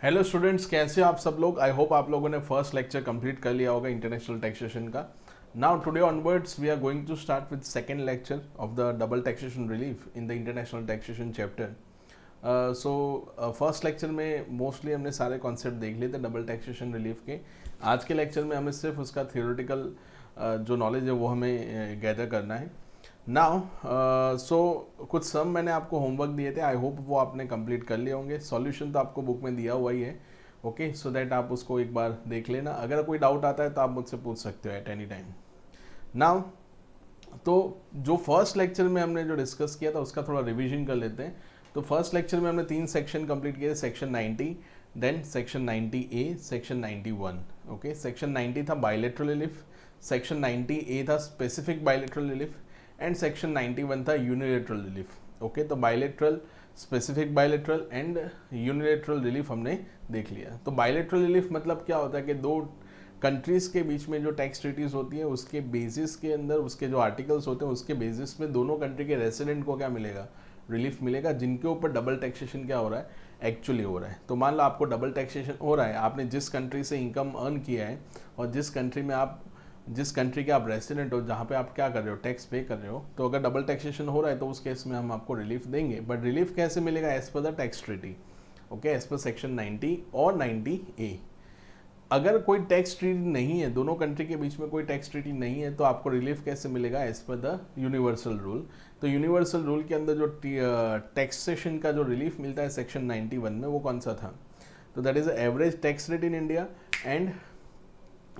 Hello students, कैसे हो आप सब लोग। आई होप आप लोगों ने फर्स्ट लेक्चर कंप्लीट कर लिया होगा इंटरनेशनल टैक्सेशन का। Now today onwards we are going to start with second lecture of the double taxation relief in the international taxation chapter. So first lecture में mostly हमने सारे कॉन्सेप्ट देख लिए थे डबल टैक्सेशन रिलीफ के। आज के लेक्चर में हमें सिर्फ उसका थियोरेटिकल जो नॉलेज है वो हमें गैदर करना है। नाउ सो कुछ सम मैंने आपको होमवर्क दिए थे, आई होप वो आपने कंप्लीट कर लिए होंगे। सॉल्यूशन तो आपको बुक में दिया हुआ ही है, ओके, सो दैट आप उसको एक बार देख लेना। अगर कोई डाउट आता है तो आप मुझसे पूछ सकते हो एट एनी टाइम। नाउ तो जो फर्स्ट लेक्चर में हमने जो डिस्कस किया था उसका थोड़ा रिवीजन कर लेते हैं। तो फर्स्ट लेक्चर में हमने 3 सेक्शन कंप्लीट किए, section 90, then section 90A, section 91। Okay, section 90 था बायलैटरल रिलीफ, सेक्शन 90A था specific bilateral relief, and section 91 था यूनिलेटरल रिलीफ। ओके, तो bilateral, specific bilateral and unilateral relief हमने देख लिया। तो बायलैटरल रिलीफ मतलब क्या होता है कि दो कंट्रीज़ के बीच में जो टैक्स ट्रीटीज़ होती है उसके बेसिस के अंदर उसके जो आर्टिकल्स होते हैं उसके बेसिस में दोनों कंट्री के रेसिडेंट को क्या मिलेगा, रिलीफ मिलेगा, जिनके ऊपर डबल टैक्सेशन क्या हो रहा है, एक्चुअली हो रहा है। तो मान लो आपको डबल टैक्सेशन हो रहा है, आपने जिस कंट्री से इनकम अर्न किया है और जिस कंट्री के आप रेसिडेंट हो, जहाँ पे आप क्या कर रहे हो, टैक्स पे कर रहे हो, तो अगर डबल टैक्सेशन हो रहा है तो उस केस में हम आपको रिलीफ देंगे। बट रिलीफ कैसे मिलेगा, as per the tax treaty, okay, as per section 90 और 90A। अगर कोई टैक्स ट्रीटी नहीं है, दोनों कंट्री के बीच में कोई टैक्स ट्रीटी नहीं है, तो आपको रिलीफ कैसे मिलेगा, as per the universal rule. तो यूनिवर्सल रूल के अंदर जो टैक्सेशन का जो रिलीफ मिलता है सेक्शन 91 में, वो कौन सा था, तो that is average tax rate in India, and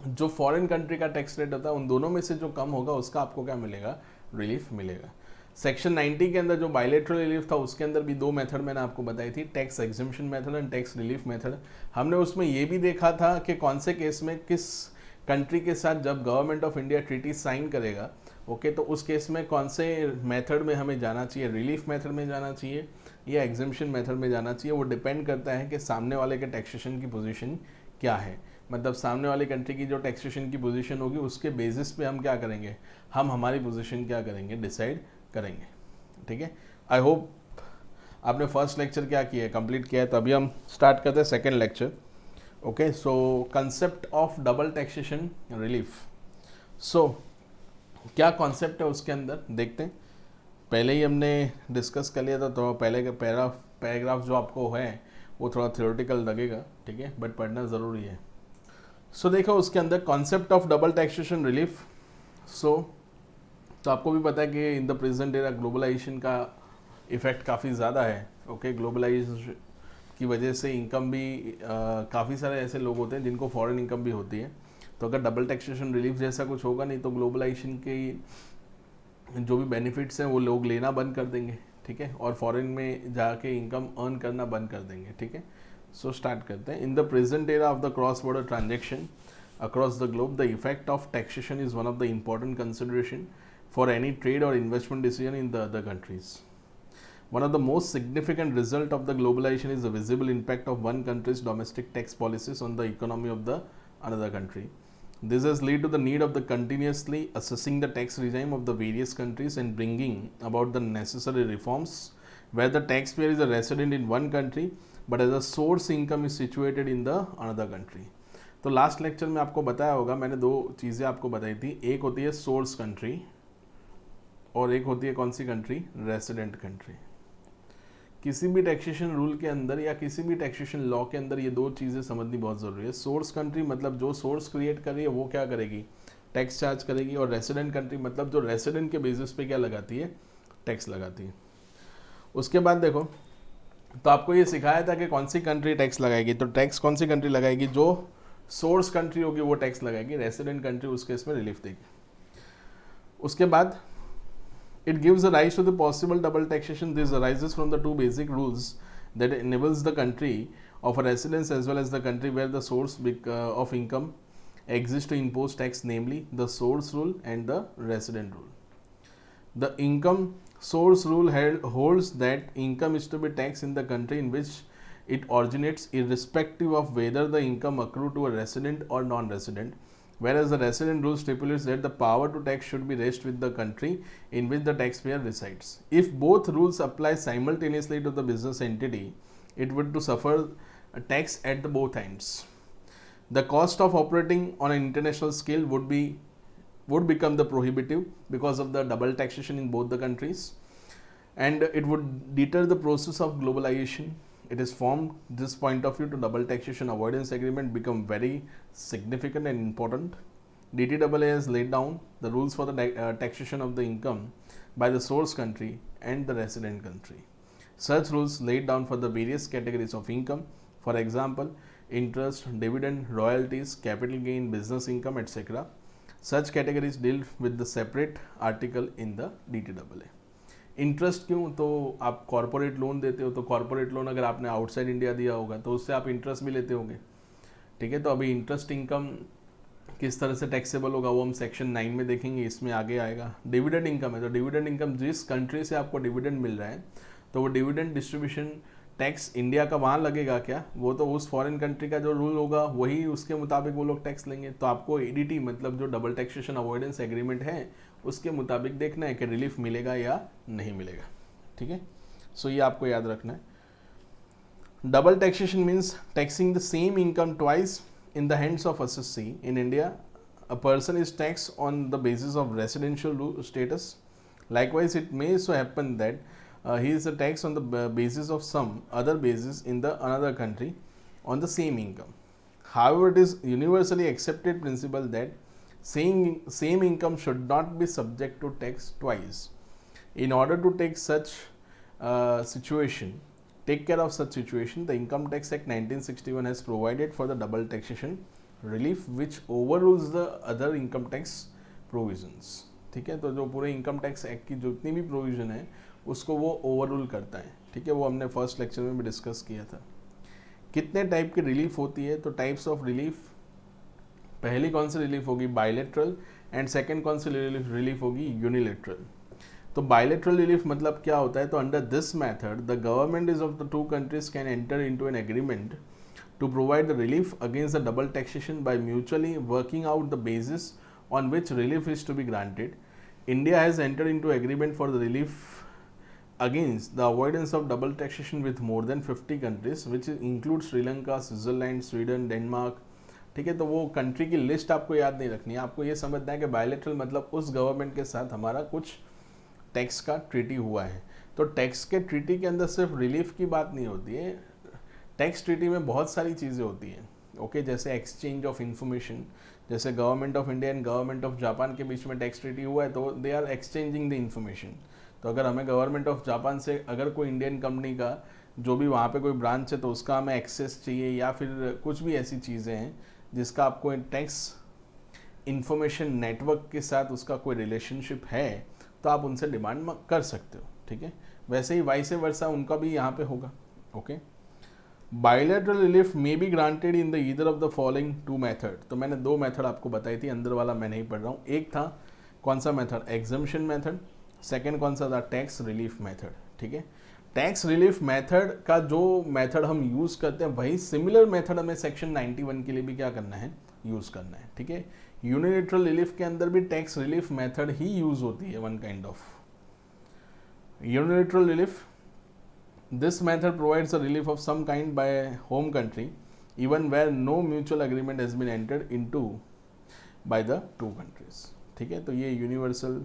जो फॉरेन कंट्री का टैक्स रेट होता है उन दोनों में से जो कम होगा उसका आपको क्या मिलेगा, रिलीफ मिलेगा। सेक्शन 90 के अंदर जो बायलैटरल रिलीफ था उसके अंदर भी 2 मेथड मैंने आपको बताई थी, tax exemption method and tax relief method. हमने उसमें ये भी देखा था कि कौन से केस में किस कंट्री के साथ जब government of India treaty sign करेगा, ओके, तो उस केस में कौन से मेथड में हमें जाना चाहिए, रिलीफ मेथड में जाना चाहिए या एग्जम्पशन मेथड में जाना चाहिए। वो डिपेंड करता है कि सामने वाले के टैक्सेशन की पोजीशन क्या है, मतलब सामने वाली कंट्री की जो टैक्सेशन की पोजीशन होगी उसके बेसिस पे हम क्या करेंगे, हम हमारी पोजीशन क्या करेंगे, डिसाइड करेंगे। ठीक है, आई होप आपने फर्स्ट लेक्चर क्या किया है, कंप्लीट किया है। तो अभी हम स्टार्ट करते हैं second lecture. Okay, so concept of double taxation relief. So क्या कॉन्सेप्ट है उसके अंदर देखते हैं। पहले ही हमने डिस्कस कर लिया था, तो पहले का पैराग्राफ जो आपको है वो थोड़ा थियोरेटिकल लगेगा, ठीक है, बट पढ़ना ज़रूरी है। सो देखो उसके अंदर concept of double taxation relief. तो आपको भी पता है कि in the present era globalization का इफ़ेक्ट काफ़ी ज़्यादा है। ओके, ग्लोबलाइजेशन की वजह से इनकम भी काफ़ी सारे ऐसे लोग होते हैं जिनको फॉरेन इनकम भी होती है। तो अगर डबल टैक्सेशन रिलीफ जैसा कुछ होगा नहीं तो ग्लोबलाइजेशन के जो भी बेनिफिट्स हैं वो लोग लेना बंद कर देंगे, ठीक है, और फॉरेन में जाके इनकम अर्न करना बंद कर देंगे। ठीक है, सो स्टार्ट करते हैं। इन the present era of the cross border transaction across the globe, the effect of taxation is one of the important consideration for any trade or investment decision in the other countries. One of the most significant result of the globalization is the visible impact of one country's domestic tax policies on the economy of the another country. This has led to the need of the continuously assessing the tax regime of the various countries and bringing about the necessary reforms where the taxpayer is a resident in one country but as a source income is situated in the another country. तो last lecture में आपको बताया होगा, मैंने 2 चीज़ें आपको बताई थी, एक होती है सोर्स कंट्री और एक होती है कौन सी कंट्री, रेसिडेंट कंट्री। किसी भी टैक्सेशन रूल के अंदर या किसी भी टैक्सेशन लॉ के अंदर ये 2 चीज़ें समझनी बहुत ज़रूरी है। सोर्स कंट्री मतलब जो सोर्स क्रिएट कर रही है वो क्या करेगी, टैक्स चार्ज करेगी, और रेसिडेंट कंट्री मतलब जो रेसिडेंट के बेसिस पे क्या लगाती है, टैक्स लगाती है। उसके बाद देखो, तो आपको ये सिखाया था कि कौन सी कंट्री टैक्स लगाएगी, तो टैक्स कौन सी कंट्री लगाएगी, जो सोर्स कंट्री होगी वो टैक्स लगाएगी, रेसिडेंट कंट्री उस केस में रिलीफ देगी। उसके बाद it gives a rise to the possible double taxation. This arises from the 2 basic rules that enables the country of a residence as well as the country where the source of income exists to impose tax, namely the source rule and the resident rule. The income source rule holds that income is to be taxed in the country in which it originates irrespective of whether the income accrue to a resident or non-resident, whereas the resident rule stipulates that the power to tax should be rest with the country in which the taxpayer resides. If both rules apply simultaneously to the business entity, it would to suffer tax at the both ends. The cost of operating on an international scale would become the prohibitive because of the double taxation in both the countries, and it would deter the process of globalization. It is from this point of view to double taxation avoidance agreement become very significant and important. DTAA has laid down the rules for the taxation of the income by the source country and the resident country. Such rules laid down for the various categories of income, for example, interest, dividend, royalties, capital gain, business income, etc. Such categories deal with the separate article in the DTAA. Interest क्यों? तो आप corporate loan देते हो, तो corporate loan अगर आपने outside India दिया होगा तो उससे आप इंटरेस्ट भी लेते होंगे, ठीक है। तो अभी इंटरेस्ट इनकम किस तरह से टैक्सेबल होगा वो हम सेक्शन 9 में देखेंगे, इसमें आगे आएगा। डिविडेंड इनकम है, तो डिविडेंड इनकम जिस कंट्री से आपको डिविडेंड मिल रहा है तो वो डिविडेंड डिस्ट्रीब्यूशन टैक्स इंडिया का वहाँ लगेगा क्या? वो तो उस फॉरेन कंट्री का जो रूल होगा वही उसके मुताबिक वो लोग टैक्स लेंगे। तो आपको एडीटी मतलब जो डबल टैक्सेशन अवॉइडेंस एग्रीमेंट है उसके मुताबिक देखना है कि रिलीफ मिलेगा या नहीं मिलेगा, ठीक है। सो ये आपको याद रखना है। Double taxation means taxing the same income twice in the hands of assessee. In India, a person is taxed on the basis of residential status. Likewise, it may so happen that he is taxed on the basis of some other basis in the another country on the same income. However, it is universally accepted principle that same income should not be subject to tax twice. In order to take care of such situation, the Income Tax Act 1961 has provided for the double taxation relief which overrules the other income tax provisions, ठीक है। तो जो पूरे income tax act की जितनी भी provision है उसको वो ओवररूल करता है, ठीक है। वो हमने फर्स्ट लेक्चर में भी डिस्कस किया था। कितने टाइप की रिलीफ होती है? तो टाइप्स ऑफ रिलीफ, पहली कौन सी रिलीफ होगी? बायलैटरल, एंड सेकेंड कौन सी रिलीफ होगी? यूनिलैटरल। तो बायलैटरल रिलीफ मतलब क्या होता है? तो under this method the government is of the two countries can enter into an agreement to provide the relief against the double taxation by mutually working out the basis on which relief is to be granted. India has entered into agreement for the relief against the avoidance of double taxation with more than 50 countries which include Sri Lanka, Switzerland, Sweden, Denmark, ठीक है। तो वो country की list आपको याद नहीं रखनी है, आपको ये समझना है कि बायलैटरल मतलब उस गवर्नमेंट के साथ हमारा कुछ टैक्स का ट्रीटी हुआ है। तो टैक्स के ट्रीटी के अंदर सिर्फ रिलीफ की बात नहीं होती है, टैक्स ट्रीटी में बहुत सारी चीज़ें होती हैं, ओके। जैसे एक्सचेंज ऑफ इंफॉर्मेशन, जैसे government of India and government of Japan के बीच में टैक्स ट्रीटी हुआ है तो they are exchanging the information. तो अगर हमें गवर्नमेंट ऑफ जापान से अगर कोई इंडियन कंपनी का जो भी वहाँ पे कोई ब्रांच है तो उसका हमें एक्सेस चाहिए या फिर कुछ भी ऐसी चीज़ें हैं जिसका आपको टैक्स इंफॉर्मेशन नेटवर्क के साथ उसका कोई रिलेशनशिप है तो आप उनसे डिमांड कर सकते हो, ठीक है। वैसे ही वाइस वर्सा उनका भी यहाँ पे होगा, okay. Bilateral relief may be granted in the either of the following two method. तो मैंने दो मेथड आपको बताई थी, अंदर वाला मैं नहीं पढ़ रहा हूँ। एक था कौन सा मेथड? Exemption method. सेकेंड कौन सा था? टैक्स रिलीफ मेथड, ठीक है। टैक्स रिलीफ मेथड का जो मेथड हम यूज़ करते हैं वही सिमिलर मेथड हमें सेक्शन 91 के लिए भी क्या करना है? यूज़ करना है, ठीक है। यूनिलैटरल रिलीफ के अंदर भी टैक्स रिलीफ मेथड ही यूज होती है, one kind of unilateral relief. This method provides a relief of some kind by home country even where no mutual agreement has been entered into by the two countries, ठीक है। तो ये universal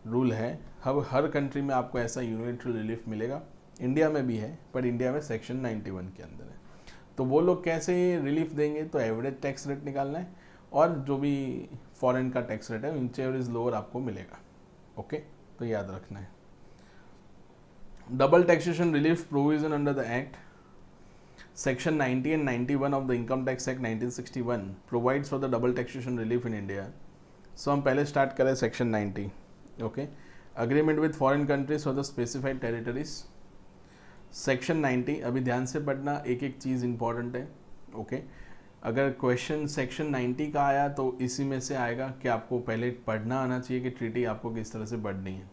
rule है, हर country में आपको ऐसा unilateral relief मिलेगा। India में भी है पर इंडिया में सेक्शन 91 के अंदर है। तो वो लोग कैसे रिलीफ देंगे? तो एवरेज टैक्स रेट निकालना है और जो भी फॉरेन का टैक्स रेट है व्हिचएवर इज लोअर आपको मिलेगा, ओके। तो याद रखना है। Double taxation relief provision under the act section 90 and 91 of the income tax act 1961 provides for the double taxation relief in India. So हम पहले स्टार्ट करें section 90, okay. Agreement with foreign countries for the specified territories. Section 90 अभी ध्यान से पढ़ना, एक एक चीज़ इंपॉर्टेंट है, ओके। अगर क्वेश्चन सेक्शन 90 का आया तो इसी में से आएगा कि आपको पहले पढ़ना आना चाहिए कि ट्रीटी आपको किस तरह से पढ़नी है।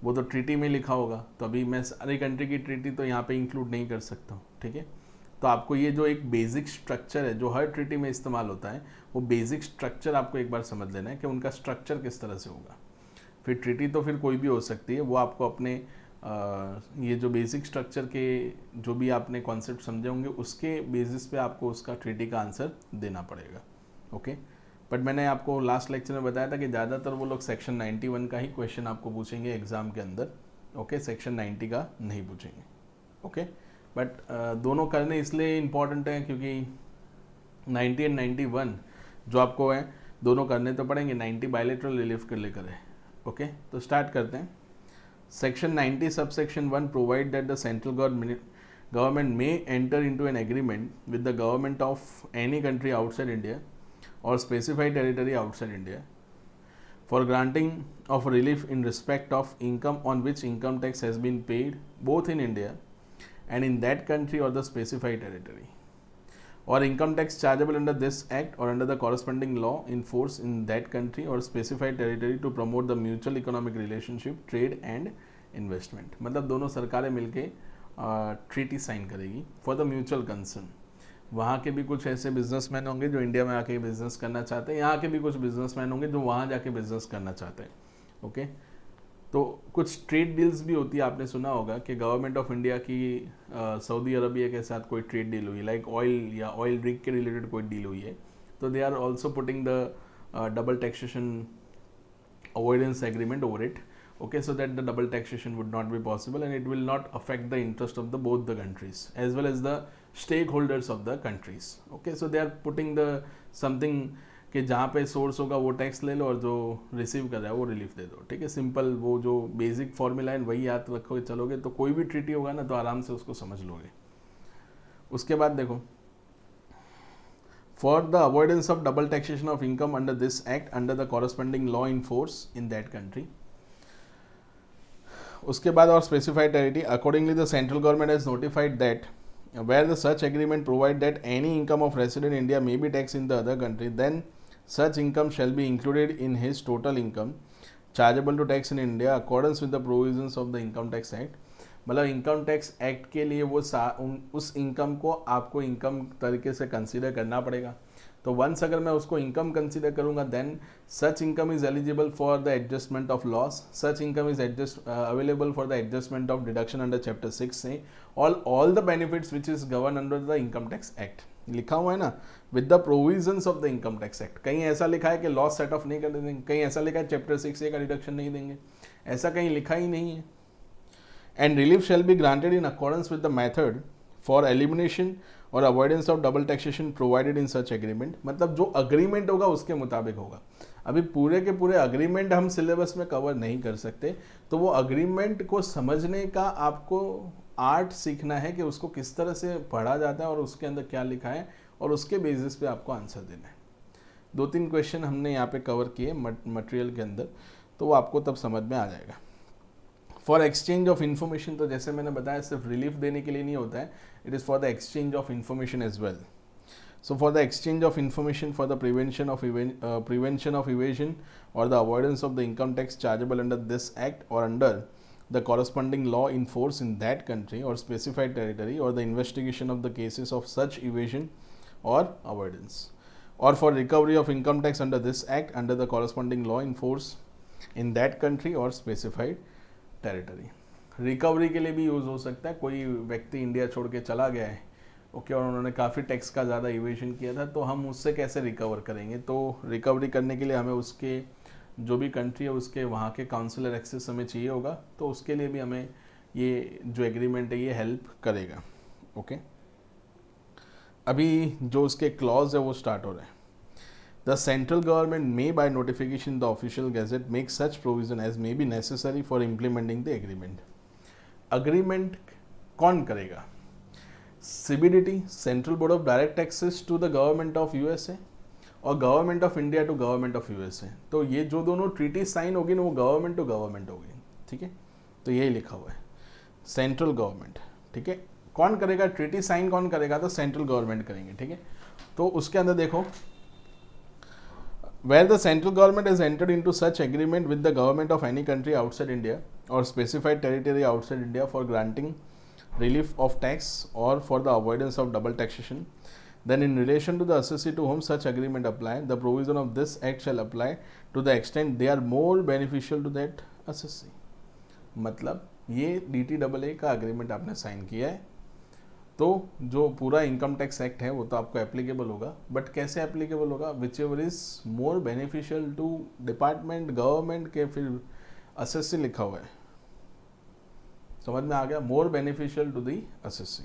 वो तो ट्रीटी में लिखा होगा, तो अभी मैं सारी कंट्री की ट्रीटी तो यहाँ पे इंक्लूड नहीं कर सकता हूँ, ठीक है। तो आपको ये जो एक बेसिक स्ट्रक्चर है जो हर ट्रीटी में इस्तेमाल होता है वो बेसिक स्ट्रक्चर आपको एक बार समझ लेना है कि उनका स्ट्रक्चर किस तरह से होगा। फिर ट्रीटी तो फिर कोई भी हो सकती है, वो आपको अपने ये जो बेसिक स्ट्रक्चर के जो भी आपने कॉन्सेप्ट समझे होंगे उसके बेसिस पे आपको उसका ट्रीटी का आंसर देना पड़ेगा। ओके, बट मैंने आपको लास्ट लेक्चर में बताया था कि ज़्यादातर वो लोग सेक्शन 91 का ही क्वेश्चन आपको पूछेंगे एग्ज़ाम के अंदर। ओके, सेक्शन 90 का नहीं पूछेंगे। ओके, बट दोनों करने इसलिए इम्पॉर्टेंट हैं क्योंकि 90 एंड 91 जो आपको है दोनों करने तो पड़ेंगे। 90 बायलेटरल रिलीफ के लेकर है। ओके, तो स्टार्ट करते हैं। Section 90 subsection 1 provide that the central government may enter into an agreement with the government of any country outside India or specified territory outside India for granting of relief in respect of income on which income tax has been paid both in India and in that country or the specified territory, or income tax chargeable under this act or under the corresponding law in force in that country or specified territory to promote the mutual economic relationship, trade and investment। मतलब दोनों सरकारें मिलके treaty sign करेगी for the mutual concern. वहाँ के भी कुछ ऐसे बिजनेसमैन होंगे जो इंडिया में आके बिजनेस करना चाहते हैं, यहाँ के भी कुछ बिजनेसमैन होंगे जो वहाँ जाके बिजनेस करना चाहते हैं। ओके, तो कुछ ट्रेड डील्स भी होती है। आपने सुना होगा कि गवर्नमेंट ऑफ इंडिया की सऊदी अरबिया के साथ कोई ट्रेड डील हुई, लाइक ऑयल या ऑयल रिग के रिलेटेड कोई डील हुई है, तो they are also putting the double taxation avoidance agreement over it. Okay, so that the double taxation would not be possible and it will not affect the interest of the both the countries as well as the stakeholders of the countries। Okay, so they are putting the something कि जहाँ पे source होगा वो tax ले लो और जो receive कर रहा है वो रिलीफ दे दो। ठीक है, सिंपल वो जो बेसिक फॉर्मूला है वही याद रखोगे चलोगे तो कोई भी ट्रीटी होगा ना तो आराम से उसको समझ लोगे। उसके बाद देखो, for the avoidance of double taxation of income under this act under the corresponding law in force in that country. उसके बाद और specified territory accordingly the central government has notified that where the such agreement provide that any income of resident India may be taxed in the other country, then such income shall be included in his total income chargeable to tax in India accordance with the provisions of the Income Tax Act। मतलब income tax act के लिए वो उस इनकम को आपको income तरीके से कंसीडर करना पड़ेगा। तो वंस अगर मैं उसको इनकम कंसीडर करूंगा then such income is eligible for the adjustment of loss, such income is available for the adjustment of deduction under chapter 6 से all the benefits which is govern under the income tax act. लिखा हुआ है ना, with the provisions of the income tax act. कहीं ऐसा लिखा है कि लॉस सेट ऑफ नहीं कर देंगे, कहीं ऐसा लिखा है चैप्टर 6A का डिडक्शन नहीं देंगे, ऐसा कहीं लिखा ही नहीं है। And relief shall be granted in accordance with the method for elimination or avoidance of double taxation provided in such agreement. मतलब जो अग्रीमेंट होगा उसके मुताबिक होगा। अभी पूरे के पूरे अग्रीमेंट हम सिलेबस में कवर नहीं कर सकते, तो वो अग्रीमेंट को समझने का आपको आर्ट सीखना है कि उसको किस तरह से पढ़ा जाता है और उसके अंदर क्या लिखा है और उसके बेसिस पे आपको आंसर देना है। 2-3 क्वेश्चन हमने यहाँ पे कवर किए मटेरियल के अंदर, तो वो आपको तब समझ में आ जाएगा। फॉर एक्सचेंज ऑफ इन्फॉर्मेशन, तो जैसे मैंने बताया सिर्फ रिलीफ देने के लिए नहीं होता है, it is for the exchange of information as well. So for the exchange of information for the prevention of evasion or the avoidance of the income tax chargeable under this act or under the corresponding law in force in that country or specified territory, or the investigation of the cases of such evasion or avoidance, or for recovery of income tax under this act under the corresponding law in force in that country or specified territory। Recovery के लिए भी use हो सकता है। कोई व्यक्ति India छोड़ के चला गया है, ओके, और उन्होंने काफ़ी टैक्स का ज़्यादा इवेशन किया था, तो हम उससे कैसे रिकवर करेंगे। तो रिकवरी करने के लिए हमें उसके जो भी कंट्री है उसके वहाँ के काउंसिलर एक्सेस हमें चाहिए होगा, तो उसके लिए भी हमें ये जो एग्रीमेंट है ये हेल्प करेगा। ओके, अभी जो उसके क्लॉज है वो स्टार्ट हो रहे हैं। The central government may by notification the official gazette make such provision as may be necessary for implementing the agreement. Agreement कौन करेगा? CBDT, central board of direct taxes to the government of USA और government of India to government of USA। तो ये जो दोनों treaty sign होगी ना वो गवर्नमेंट टू गवर्नमेंट होगी। ठीक है, तो यही लिखा हुआ है सेंट्रल गवर्नमेंट। ठीक है, कौन करेगा ट्रीटी साइन, कौन करेगा? तो सेंट्रल गवर्नमेंट करेंगे। ठीक है, तो उसके अंदर देखो, where the central government has entered into such agreement with the government of any country outside India or specified territory outside India for granting relief of tax or for the avoidance of double taxation, then in relation to the assessee to whom such agreement apply, the provision of this act shall apply to the extent they are more beneficial to that assessee। मतलब ये DTAA का agreement आपने sign किया है, तो जो पूरा income tax act है वो तो आपको एप्लीकेबल होगा, बट कैसे एप्लीकेबल होगा, which ever is more beneficial to department government के, फिर असेसी लिखा हुआ है, समझ में आ गया, more beneficial to the assessee.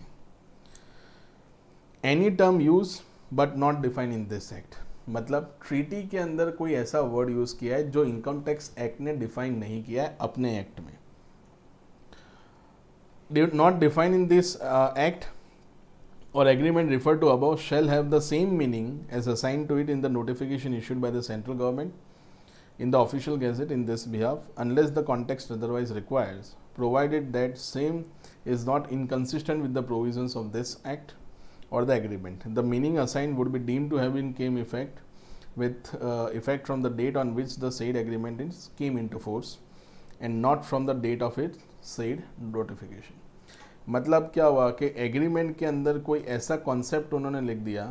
Any term use but not define in this act, मतलब ट्रीटी के अंदर कोई ऐसा वर्ड यूज किया है जो इनकम टैक्स एक्ट ने डिफाइन नहीं किया है अपने एक्ट में। Not define in this act or agreement referred to above shall have the same meaning as assigned to it in the notification issued by the central government in the official gazette in this behalf, unless the context otherwise requires, provided that same is not inconsistent with the provisions of this act or the agreement. The meaning assigned would be deemed to have in came effect with effect from the date on which the said agreement came into force and not from the date of its said notification. मतलब क्या हुआ कि agreement के अंदर कोई ऐसा concept उन्होंने लिख दिया,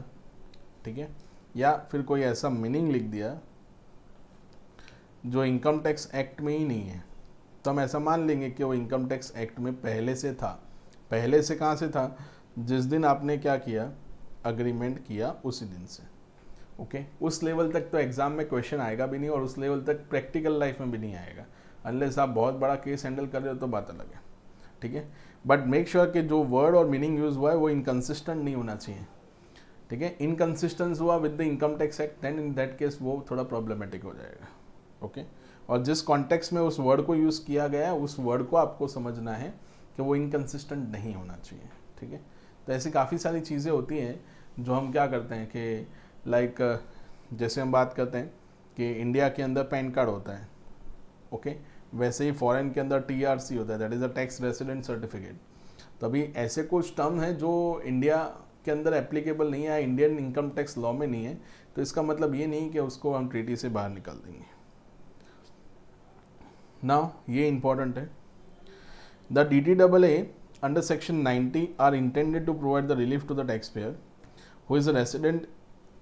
ठीक है, या फिर कोई ऐसा मीनिंग लिख दिया जो इनकम टैक्स एक्ट में ही नहीं है, तो हम ऐसा मान लेंगे कि वो इनकम टैक्स एक्ट में पहले से था। पहले से कहाँ से था, जिस दिन आपने क्या किया, अग्रीमेंट किया उसी दिन से। ओके, उस लेवल तक तो एग्जाम में क्वेश्चन आएगा भी नहीं और उस लेवल तक प्रैक्टिकल लाइफ में भी नहीं आएगा, अनलेस आप बहुत बड़ा केस हैंडल कर रहे हो तो बात अलग है, ठीक है। बट मेक श्योर कि जो वर्ड और मीनिंग यूज हुआ है वो इनकन्सिस्टेंट नहीं होना चाहिए, ठीक है। इनकन्सिस्टेंस हुआ with the income tax act, then in that case वो थोड़ा प्रॉब्लमेटिक हो जाएगा, ओके। और जिस कॉन्टेक्स्ट में उस वर्ड को यूज़ किया गया है उस वर्ड को आपको समझना है कि वो इनकन्सिस्टेंट नहीं होना चाहिए, ठीक है। तो ऐसी काफ़ी सारी चीज़ें होती हैं जो हम क्या करते हैं कि लाइक जैसे हम बात करते हैं कि इंडिया के अंदर पैन कार्ड होता है, ओके, वैसे ही फॉरेन के अंदर TRC होता है, that is a tax resident certificate. तो अभी ऐसे कुछ टर्म है जो इंडिया के अंदर एप्लीकेबल नहीं है, इंडियन इनकम टैक्स लॉ में नहीं है, तो इसका मतलब ये नहीं कि उसको हम ट्रीटी से बाहर निकाल देंगे। नाउ ये इंपॉर्टेंट है, the DTAA under section 90 are intended to provide the relief to the tax payer who is a resident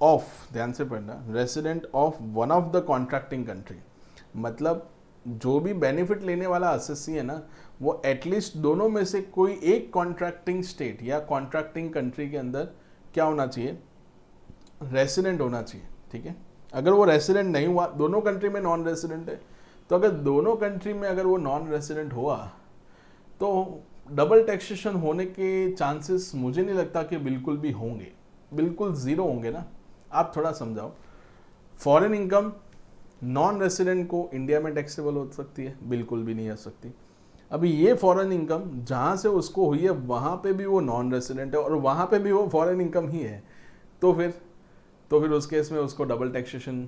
of, ध्यान से पढ़ना, resident of one of the contracting country. मतलब जो भी बेनिफिट लेने वाला असेसी है ना, वो एटलीस्ट दोनों में से कोई एक कॉन्ट्रैक्टिंग स्टेट या कॉन्ट्रैक्टिंग कंट्री के अंदर क्या होना चाहिए, रेसिडेंट होना चाहिए, ठीक है। अगर वो रेसिडेंट नहीं हुआ, दोनों कंट्री में नॉन रेसिडेंट है, तो अगर दोनों कंट्री में अगर वो नॉन रेसिडेंट हुआ तो डबल टैक्सेशन होने के चांसेस मुझे नहीं लगता कि बिल्कुल भी होंगे, बिल्कुल ज़ीरो होंगे ना। आप थोड़ा समझाओ, फॉरेन इनकम नॉन रेसिडेंट को इंडिया में टैक्सेबल हो सकती है, बिल्कुल भी नहीं हो सकती। अभी ये फॉरेन इनकम जहाँ से उसको हुई है वहाँ पे भी वो नॉन रेसिडेंट है और वहाँ पे भी वो फॉरेन इनकम ही है, तो फिर उस केस में उसको डबल टैक्सेशन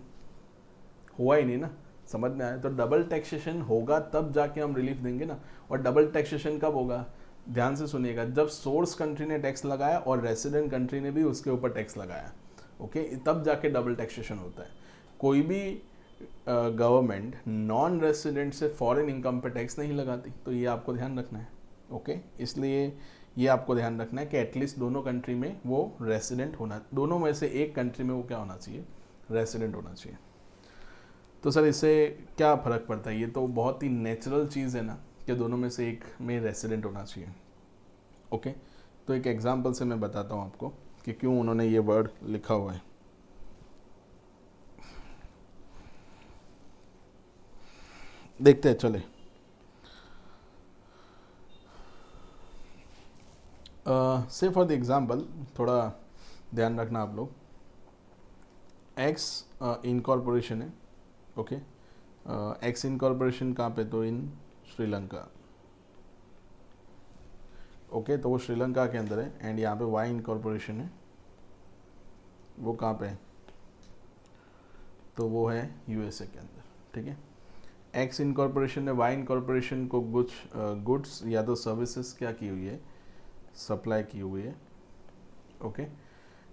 हुआ ही नहीं ना, समझ में आया। तो डबल टैक्सेशन होगा तब जाके हम रिलीफ देंगे ना। और डबल टैक्सेशन कब होगा, ध्यान से सुनिएगा, जब सोर्स कंट्री ने टैक्स लगाया और रेसिडेंट कंट्री ने भी उसके ऊपर टैक्स लगाया, ओके, तब जाके डबल टैक्सेशन होता है। कोई भी गवर्नमेंट नॉन रेसिडेंट से फॉरेन इनकम पे टैक्स नहीं लगाती, तो ये आपको ध्यान रखना है, ओके। इसलिए ये आपको ध्यान रखना है कि एटलीस्ट दोनों कंट्री में वो रेसिडेंट होना, दोनों में से एक कंट्री में वो क्या होना चाहिए, रेसिडेंट होना चाहिए। तो सर इससे क्या फ़र्क पड़ता है, ये तो बहुत ही नेचुरल चीज़ है ना कि दोनों में से एक में रेसिडेंट होना चाहिए, ओके। तो एक एग्जांपल से मैं बताता हूँ आपको कि क्यों उन्होंने ये वर्ड लिखा हुआ है। देखते हैं, चले। से फॉर द एग्जांपल थोड़ा ध्यान रखना आप लोग, एक्स इनकॉर्पोरेशन है, ओके। एक्स इनकॉर्पोरेशन कहाँ पे, तो इन श्रीलंका, ओके। तो वो श्रीलंका के अंदर है। एंड यहाँ पे वाई इनकॉर्पोरेशन है, वो कहाँ पे है, तो वो है USA के अंदर, ठीक है। एक्स इनकॉर्पोरेशन ने वाई इनकॉर्पोरेशन को कुछ गुड्स या तो सर्विसेज क्या की हुई है, सप्लाई की हुई है, okay.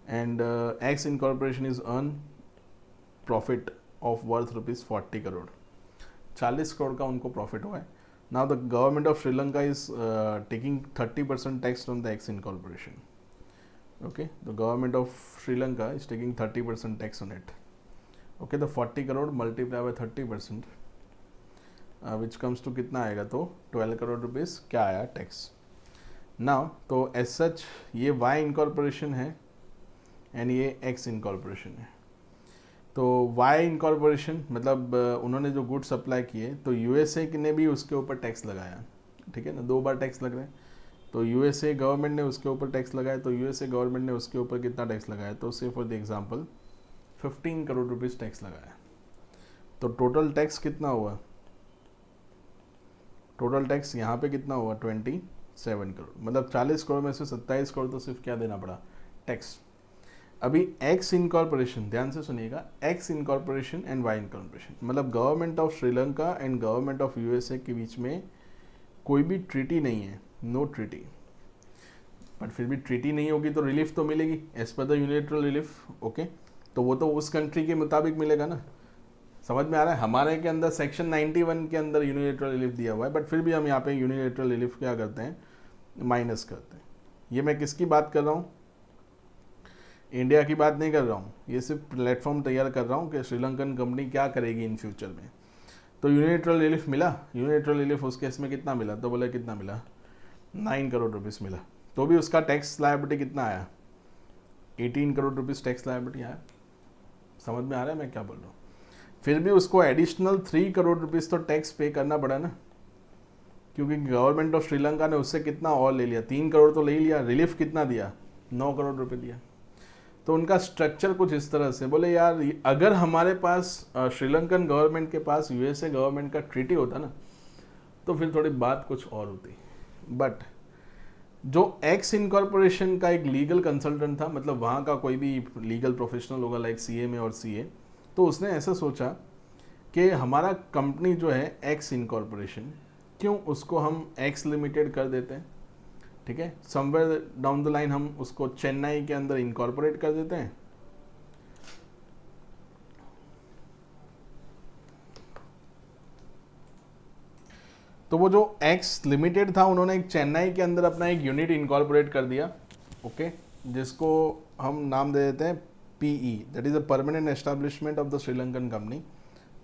And x incorporation is earn profit of worth ₹40 crore, 40 crore का उनको प्रॉफिट हुआ है। Now the government of Sri Lanka is taking 30% tax from the x incorporation, okay, the government of Sri Lanka is taking 30% tax on it, okay। The 40 crore multiplied by 30%, which comes to कितना आएगा, तो 12 crore rupees क्या आया टैक्स। Now तो as such ये Y incorporation है and ये एक्स इनकॉर्पोरेशन है। तो वाई इनकॉर्पोरेशन मतलब उन्होंने जो गुड सप्लाई किए तो यूएसए ने भी उसके ऊपर टैक्स लगाया, ठीक है ना, 2 बार टैक्स लग रहे हैं। तो यूएसए गवर्नमेंट ने उसके ऊपर टैक्स लगाया, तो यूएसए गवर्नमेंट ने उसके ऊपर कितना टैक्स लगाया, तो से for the example 15 crore rupees tax लगाया। तो टोटल टैक्स कितना हुआ, टोटल टैक्स यहाँ पे कितना हुआ 27 करोड़, मतलब 40 करोड़ में से 27 करोड़ तो सिर्फ क्या देना पड़ा, टैक्स। अभी एक्स इनकॉर्पोरेशन, ध्यान से सुनिएगा, X incorporation and Y incorporation, मतलब government of Sri Lanka and government of USA के बीच में कोई भी ट्रीटी नहीं है, नो ट्रीटी। बट फिर भी ट्रीटी नहीं होगी तो रिलीफ तो मिलेगी as per the unilateral relief, okay. तो वो तो उस कंट्री के मुताबिक मिलेगा ना, समझ में आ रहा है। हमारे के अंदर सेक्शन 91 के अंदर यूनिलेटरल रिलीफ दिया हुआ है, बट फिर भी हम यहाँ पे यूनिलेटरल रिलीफ क्या करते हैं, माइनस करते हैं। ये मैं किसकी बात कर रहा हूँ, इंडिया की बात नहीं कर रहा हूँ, ये सिर्फ प्लेटफॉर्म तैयार कर रहा हूँ कि श्रीलंकन कंपनी क्या करेगी इन फ्यूचर में। तो यूनिलेटरल रिलीफ मिला, यूनिलेटरल रिलीफ उस केस में कितना मिला, तो बोले कितना मिला, 9 करोड़ रुपीस मिला। तो भी उसका टैक्स लायबिलिटी कितना आया, 18 करोड़ रुपीस टैक्स लायबिलिटी आया। समझ में आ रहा है मैं क्या बोल रहा हूँ। फिर भी उसको एडिशनल 3 करोड़ रुपीस तो टैक्स पे करना पड़ा ना, क्योंकि गवर्नमेंट ऑफ श्रीलंका ने उससे कितना और ले लिया, 3 करोड़ तो ले लिया, रिलीफ कितना दिया, 9 करोड़ रुपए दिया। तो उनका स्ट्रक्चर कुछ इस तरह से, बोले यार अगर हमारे पास श्रीलंकन गवर्नमेंट के पास यूएसए गवर्नमेंट का ट्रीटी होता ना, तो फिर थोड़ी बात कुछ और होती। बट जो एक्स इनकॉर्पोरेशन का एक लीगल कंसल्टेंट था, मतलब वहाँ का कोई भी लीगल प्रोफेशनल होगा लाइक सीएमए और सीए, तो उसने ऐसा सोचा कि हमारा कंपनी जो है एक्स इनकॉर्पोरेशन, क्यों उसको हम एक्स लिमिटेड कर देते हैं, ठीक है। समवेयर डाउन द लाइन हम उसको चेन्नई के अंदर इनकॉर्पोरेट कर देते हैं। तो वो जो एक्स लिमिटेड था, उन्होंने एक चेन्नई के अंदर अपना एक यूनिट इनकॉर्पोरेट कर दिया, ओके, जिसको हम नाम दे देते हैं PE, that is a permanent establishment of the Sri Lankan company.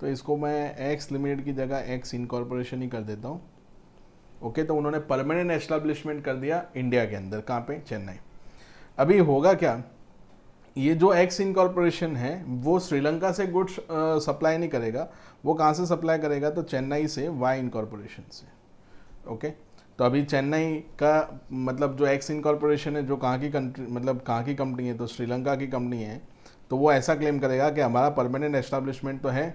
तो इसको मैं एक्स लिमिटेड की जगह एक्स इनकॉर्पोरेशन ही कर देता हूँ, ओके। तो उन्होंने परमानेंट एस्टेब्लिशमेंट कर दिया इंडिया के अंदर, कहाँ पे, चेन्नई। अभी होगा क्या, ये जो एक्स इनकॉर्पोरेशन है वो श्रीलंका से गुड्स सप्लाई नहीं करेगा, वो कहाँ से सप्लाई करेगा, तो चेन्नई से, वाई इनकॉर्पोरेशन से, ओके। तो अभी चेन्नई का मतलब जो एक्स इनकॉर्पोरेशन है, जो कहाँ की कंट्री, मतलब कहाँ की कंपनी है, तो श्रीलंका की कंपनी है, तो वो ऐसा क्लेम करेगा कि हमारा परमानेंट एस्टेब्लिशमेंट तो है,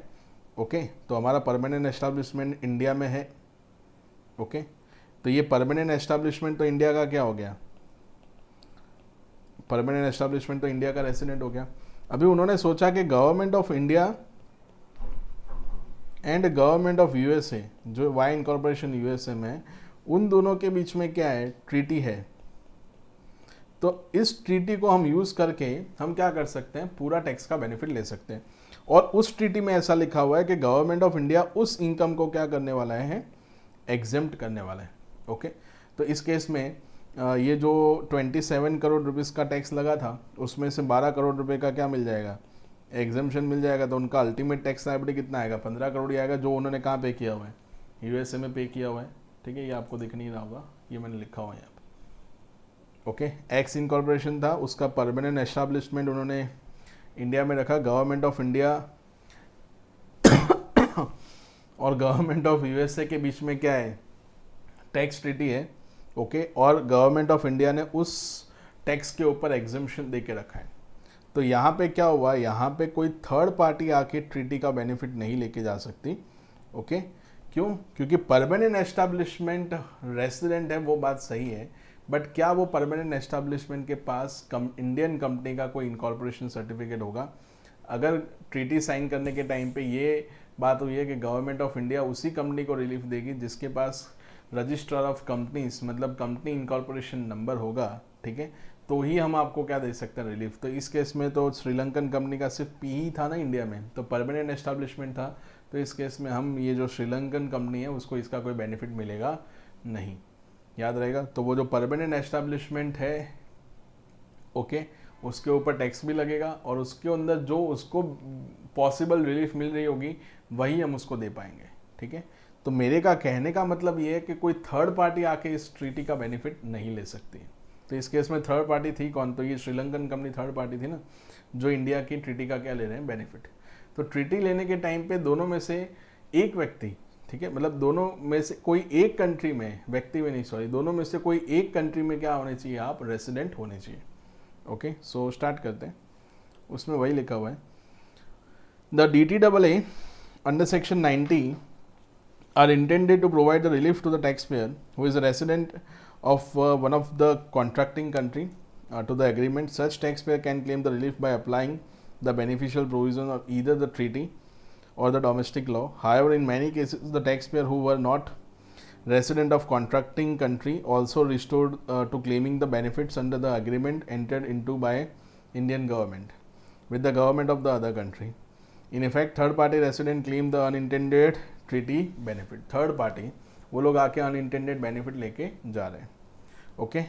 ओके। तो हमारा परमानेंट एस्टेब्लिशमेंट इंडिया में है, ओके। तो ये परमानेंट एस्टेब्लिशमेंट तो इंडिया का क्या हो गया, परमानेंट एस्टेब्लिशमेंट तो इंडिया का रेसिडेंट हो गया। अभी उन्होंने सोचा कि government of India and government of USA, जो वाई इनकॉर्पोरेशन यूएसए में, उन दोनों के बीच में क्या है, ट्रीटी है। तो इस ट्रीटी को हम यूज़ करके हम क्या कर सकते हैं, पूरा टैक्स का बेनिफिट ले सकते हैं। और उस ट्रीटी में ऐसा लिखा हुआ है कि गवर्नमेंट ऑफ इंडिया उस इनकम को क्या करने वाला है, एग्जेम्प्ट करने वाला है, ओके। तो इस केस में ये जो 27 करोड़ रुपीस का टैक्स लगा था, उसमें से 12 करोड़ रुपए का क्या मिल जाएगा, एग्जेम्पशन मिल जाएगा। तो उनका अल्टीमेट टैक्स लायबिलिटी कितना आएगा, 15 करोड़ ही आएगा, जो उन्होंने कहाँ पे किया हुआ है, यूएसए में पे किया हुआ है, ठीक है। ये आपको दिख नहीं रहा होगा, ये मैंने लिखा हुआ है यहाँ पे, ओके। एक्स इनकॉर्पोरेशन था, उसका परमानेंट एस्टेब्लिशमेंट उन्होंने इंडिया में रखा। गवर्नमेंट ऑफ इंडिया और गवर्नमेंट ऑफ यूएसए के बीच में क्या है, टैक्स ट्रीटी है, ओके। और गवर्नमेंट ऑफ इंडिया ने उस टैक्स के ऊपर एग्जेम्पशन दे के रखा है। तो यहाँ पे क्या हुआ, यहाँ पे कोई थर्ड पार्टी आके ट्रीटी का बेनिफिट नहीं लेके जा सकती, ओके। क्यों, क्योंकि परमानेंट एस्टेब्लिशमेंट रेसिडेंट है, वो बात सही है, बट क्या वो परमानेंट एस्टेब्लिशमेंट के पास इंडियन कंपनी का कोई इनकॉर्पोरेशन सर्टिफिकेट होगा। अगर ट्रीटी साइन करने के टाइम पे ये बात हुई है कि गवर्नमेंट ऑफ इंडिया उसी कंपनी को रिलीफ देगी जिसके पास रजिस्ट्रार ऑफ कंपनीज, मतलब कंपनी इनकॉर्पोरेशन नंबर होगा, ठीक है, तो ही हम आपको क्या दे सकते हैं, रिलीफ। तो इस केस में तो श्रीलंकन कंपनी का सिर्फ पी ही था ना इंडिया में, तो परमानेंट एस्टेब्लिशमेंट था। तो इस केस में हम ये जो श्रीलंकन कंपनी है उसको इसका कोई बेनिफिट मिलेगा नहीं, याद रहेगा। तो वो जो परमानेंट एस्टेब्लिशमेंट है, ओके, उसके ऊपर टैक्स भी लगेगा और उसके अंदर जो उसको पॉसिबल रिलीफ मिल रही होगी वही हम उसको दे पाएंगे, ठीक है। तो मेरे का कहने का मतलब ये है कि कोई थर्ड पार्टी आके इस ट्रीटी का बेनिफिट नहीं ले सकती। तो इस केस में थर्ड पार्टी थी कौन, तो ये श्रीलंकन कंपनी थर्ड पार्टी थी ना, जो इंडिया की ट्रीटी का क्या ले रहे हैं, बेनिफिट। तो ट्रीटी लेने के टाइम पे दोनों में से एक व्यक्ति, ठीक है, मतलब दोनों में से कोई एक कंट्री में, व्यक्ति में नहीं सॉरी, दोनों में से कोई एक कंट्री में क्या होने चाहिए, आप रेसिडेंट होने चाहिए। ओके, सो स्टार्ट करते हैं। उसमें वही लिखा हुआ है, the DTAA under section 90 are intended to provide the relief to the taxpayer who is a resident of one of the contracting country to the agreement. Such taxpayer can claim the relief by applying the beneficial provision of either the treaty or the domestic law. However, in many cases, the taxpayer who were not resident of contracting country also restored to claiming the benefits under the agreement entered into by Indian government with the government of the other country. In effect, third party resident claim the unintended treaty benefit. Third party वो लोग आके unintended benefit लेके जा रहे हैं। Okay,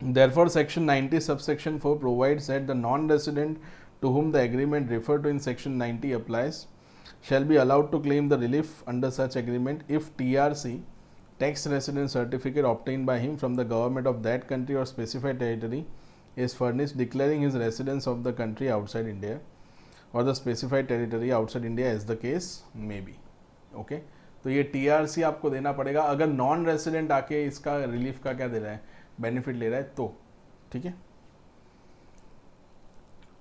therefore section 90 subsection 4 provides that the non resident to whom the agreement refer to in section 90 applies shall be allowed to claim the relief under such agreement if TRC tax resident certificate obtained by him from the government of that country or specified territory is furnished declaring his residence of the country outside India or the specified territory outside India as the case may be. Okay, तो ये TRC आपको देना पड़ेगा अगर non resident आके इसका relief का क्या दे रहा है, बेनिफिट ले रहा है तो, ठीक है।